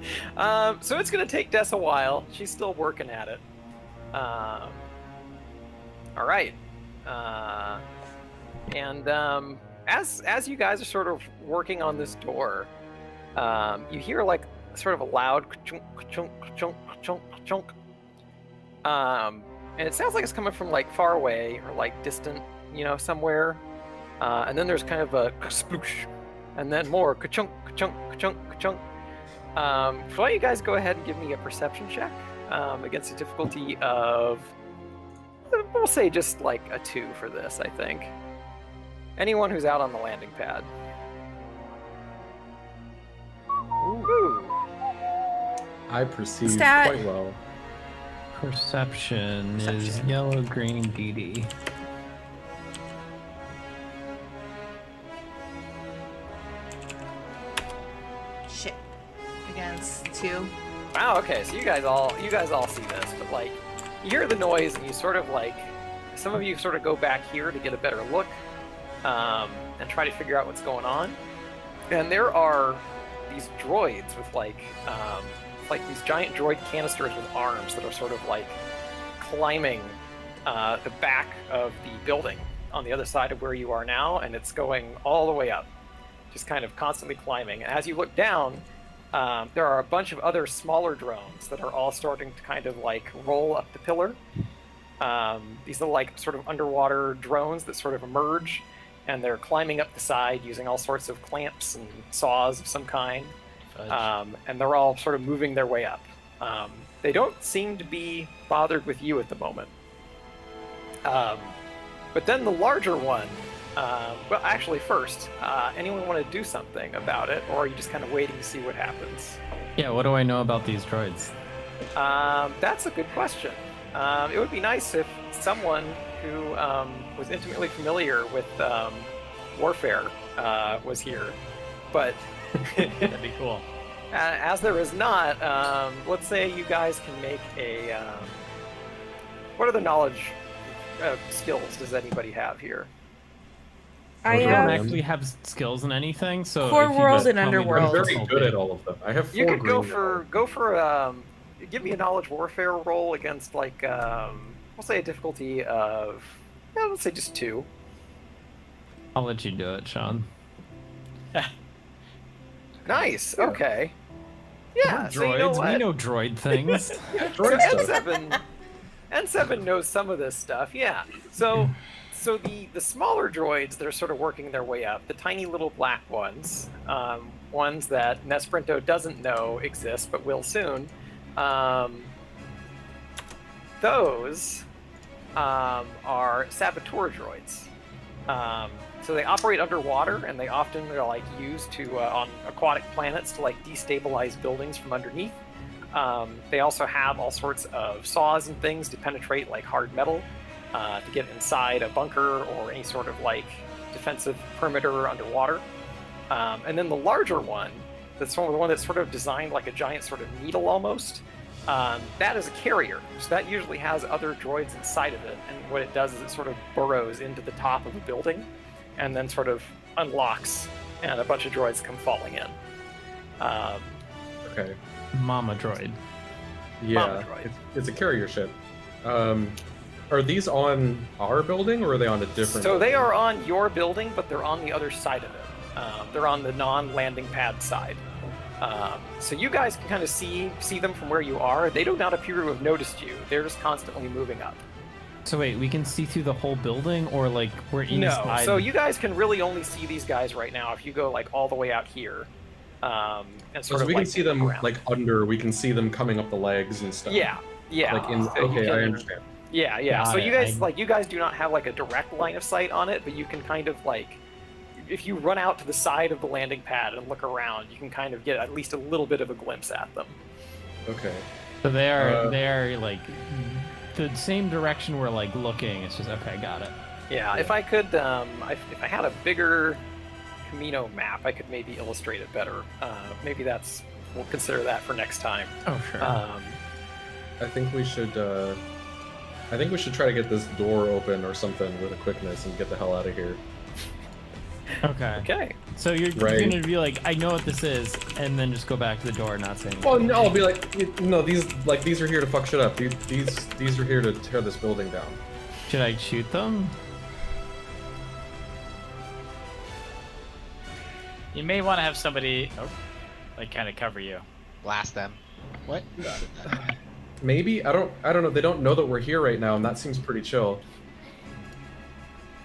So it's gonna take Des a while. She's still working at it. All right. And as you guys are sort of working on this door, you hear like sort of a loud chunk, chunk, chunk, chunk, chunk. And it sounds like it's coming from like far away or like distant, somewhere. And then there's kind of a sploosh, and then more ka-chunk, ka-chunk, ka-chunk, ka-chunk. Why don't you guys go ahead and give me a perception check against a difficulty of, we'll say just like a 2 for this, I think. Anyone who's out on the landing pad. Ooh. I perceive Stat. quite well. Perception is Perception. yellow, green, DD. Shit. Against 2. Wow. Okay. So you guys all see this, but like you hear the noise and you sort of like some of you sort of go back here to get a better look and try to figure out what's going on. And there are these droids with like these giant droid canisters with arms that are sort of like climbing the back of the building on the other side of where you are now, and it's going all the way up, just kind of constantly climbing. And as you look down, there are a bunch of other smaller drones that are all starting to kind of like roll up the pillar. These are like sort of underwater drones that sort of emerge, and they're climbing up the side using all sorts of clamps and saws of some kind. and they're all sort of moving their way up. They don't seem to be bothered with you at the moment. But then the larger one, well, actually, first, anyone want to do something about it, or are you just kind of waiting to see what happens? Yeah, what do I know about these droids? That's a good question. It would be nice if someone who was intimately familiar with warfare was here, but That'd be cool. as there is not, let's say you guys can make a. What other knowledge skills does anybody have here? I I don't have actually have skills in anything, so Core if you World just and tell me the Underworld. I'm very results, good I'll at all of them. I have 4 You could go green for give me a knowledge warfare roll against like we'll say a difficulty of let's say just 2. I'll let you do it, Sean. Nice. Okay. Yeah. We're So droids. you know what? We know droid things. So N7 knows some of this stuff. Yeah. So the smaller droids that are sort of working their way up, the tiny little black ones, ones that Nesprinto doesn't know exist but will soon. Those are saboteur droids. So they operate underwater, and they often are like used to on aquatic planets to like destabilize buildings from underneath. They also have all sorts of saws and things to penetrate like hard metal to get inside a bunker or any sort of like defensive perimeter underwater. And then the larger one, that's the one that's sort of designed like a giant sort of needle almost. That is a carrier, so that usually has other droids inside of it, and what it does is it sort of burrows into the top of a building and then sort of unlocks, and a bunch of droids come falling in. Okay. Mama droid. Yeah, Mama droid. it's a carrier ship. Are these on our building, or are they on a different? So they building? are on your building, but they're on the other side of it. They're on the non-landing pad side. So you guys can kind of see them from where you are. They do not appear to have noticed you. They're just constantly moving up. So wait, we can see through the whole building, or like we're inside? No, so you guys can really only see these guys right now if you go like all the way out here. And sort So of we like, can see them around. like under. We can see them coming up the legs and stuff. Yeah. Like in. So you Okay, I can- understand. Yeah. Got So it. you guys I- you guys do not have like a direct line of sight on it, but you can kind of like, if you run out to the side of the landing pad and look around, you can kind of get at least a little bit of a glimpse at them. Okay. So they are like the same direction we're like looking. It's just okay, got it. Yeah. If I could, if I had a bigger Camino map, I could maybe illustrate it better. Maybe we'll consider that for next time. Oh sure. I think we should. I think we should try to get this door open or something with a quickness and get the hell out of here. Okay. Okay. So you're Right. gonna be like, I know what this is, and then just go back to the door and not say anything. Well, no, I'll be like, no, these are here to fuck shit up. These are here to tear this building down. Should I shoot them? You may want to have somebody like kind of cover you. Blast them. What? Maybe I don't know. They don't know that we're here right now, and that seems pretty chill.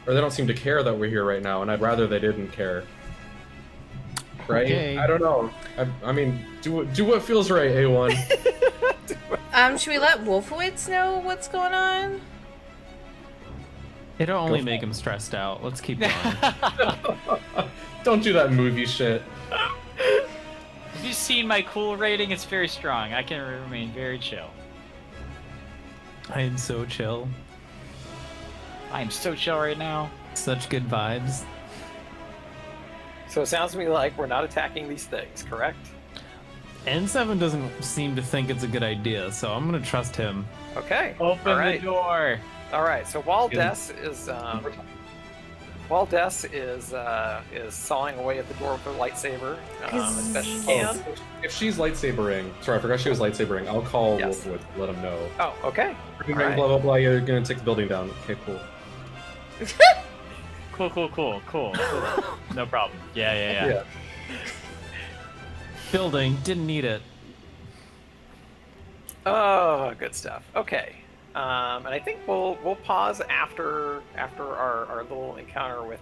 Or they don't seem to care that we're here right now, and I'd rather they didn't care. Right? Okay. I don't know. I mean, do what feels right, A1. should we let Wolfowitz know what's going on? It'll only for make it. him stressed out. Let's keep going. Don't do that movie shit. Have you seen my cool rating? It's very strong. I can remain very chill. I am so chill. I am so chill right now. Such good vibes. So it sounds to me like we're not attacking these things, correct? N7 doesn't seem to think it's a good idea, so I'm gonna trust him. Okay. Open All right. the door. All right. So while Des is sawing away at the door with her lightsaber as best she can. If she's lightsabering, sorry, I forgot she was lightsabering. I'll call Yes. Wolfwood, let him know. Oh, okay. Blah Alright. blah blah. You're gonna take the building down. Okay, cool. Cool. No problem. Yeah. Yeah. Building, didn't need it. Oh, good stuff. Okay. And I think we'll pause after our little encounter with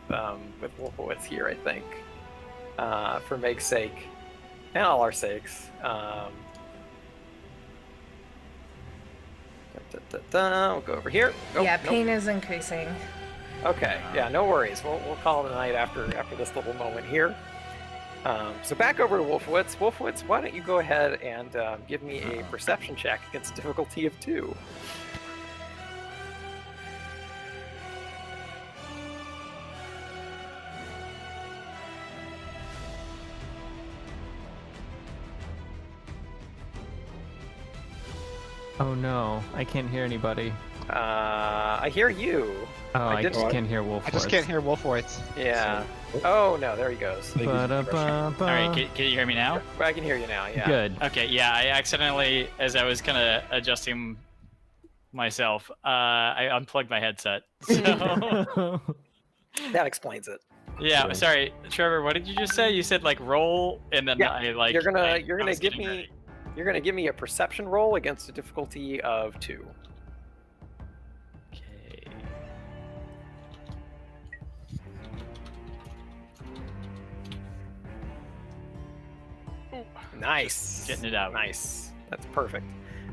Wolfowitz here, I think, for Meg's sake. and all our sakes. We'll go over here. Oh, yeah, nope. pain is increasing. Okay, yeah, no worries. We'll call it a night after this little moment here. So back over to Wolfowitz. Wolfowitz, why don't you go ahead and give me a perception check against difficulty of 2. Oh no, I can't hear anybody. I hear you. Oh, I didn't- just can't hear Wolf. I just can't hear Wolfowitz. Yeah. Oh no, there he goes. All right, can you hear me now? I can hear you now. Yeah. Good. Okay, yeah, I accidentally, as I was kind of adjusting myself, I unplugged my headset. So, That explains it. yeah, sorry, Trevor. What did you just say? You said like roll, and then Yeah, I like. you're gonna I give was getting me ready. you're gonna give me a perception roll against a difficulty of 2. Okay. Nice. Getting it out. Nice. That's perfect.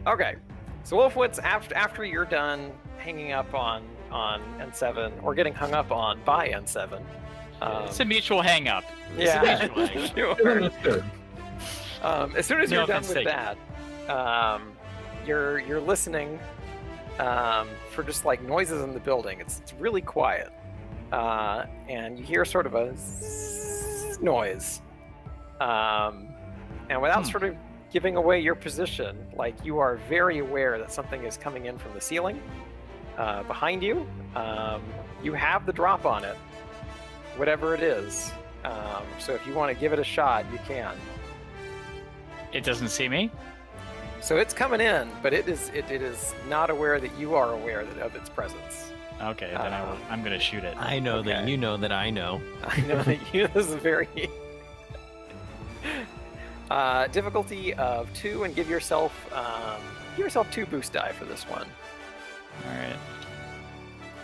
Okay. So Wolfowitz, after you're done hanging up on N7 or getting hung up on by N7. It's a mutual hang up. Yeah. Sure. Sure. As soon as No you're done offense with taken. that, you're listening for just like noises in the building. It's really quiet, and you hear sort of a noise, and without sort of giving away your position, like you are very aware that something is coming in from the ceiling behind you. You have the drop on it, whatever it is. So if you want to give it a shot, you can. It doesn't see me. So it's coming in, but it is not aware that you are aware of its presence. Okay, then I'm gonna shoot it. I know that Okay. you know that I know. I know that you. This is very difficulty of 2, and give yourself 2 boost die for this one. All right.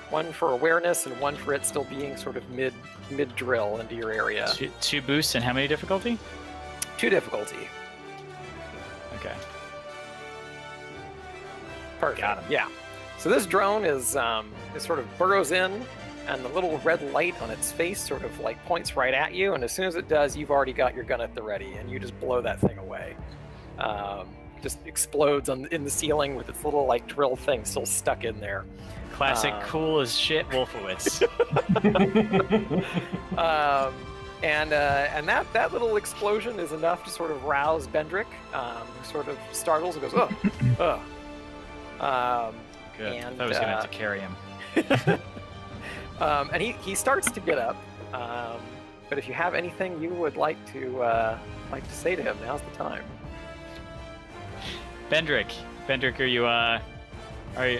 1 for awareness and 1 for it still being sort of mid drill into your area. Two boosts and how many difficulty? 2 difficulty. Okay. Perfect. Got him. Yeah. So this drone is sort of burrows in, and the little red light on its face sort of like points right at you. And as soon as it does, you've already got your gun at the ready, and you just blow that thing away. Just explodes in the ceiling with its little like drill thing still stuck in there. Classic cool as shit Wolfowitz. And that little explosion is enough to sort of rouse Bendrick, who sort of startles and goes, "Oh, Good. And, I was gonna have to carry him. and he starts to get up. But if you have anything you would like to say to him, now's the time. Bendrick, are you how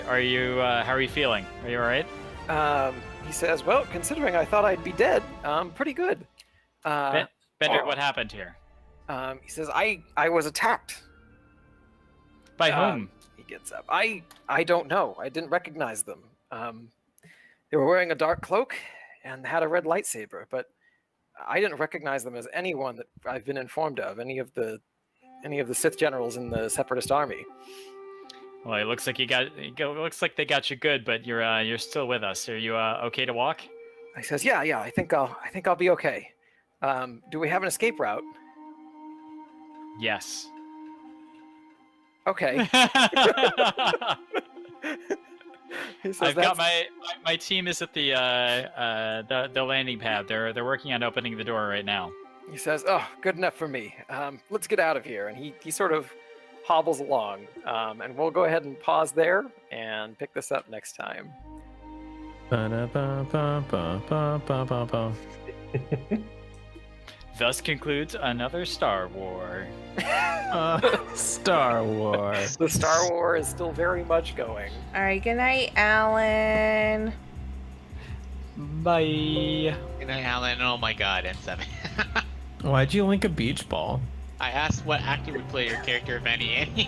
are you feeling? Are you all right? He says, "Well, considering I thought I'd be dead, pretty good." Bendrick, what happened here? He says, I was attacked. By whom? He gets up. I don't know. I didn't recognize them. They were wearing a dark cloak and had a red lightsaber, but I didn't recognize them as anyone that I've been informed of. Any of the Sith generals in the Separatist army. Well, it looks like looks like they got you good, but you're still with us. Are you okay to walk? He says, "Yeah. I think I'll be okay. Do we have an escape route?" Yes. Okay. He says, I've got my team is at the landing pad. They're working on opening the door right now. He says, "Oh, good enough for me. Let's get out of here." And he sort of hobbles along. And we'll go ahead and pause there and pick this up next time. Thus concludes another Star War. Star Wars. The Star War is still very much going. All right, good night, Alan. Bye. Good night, Alan. Oh my god, N7. Why'd you link a beach ball? I asked what actor would play your character, if any.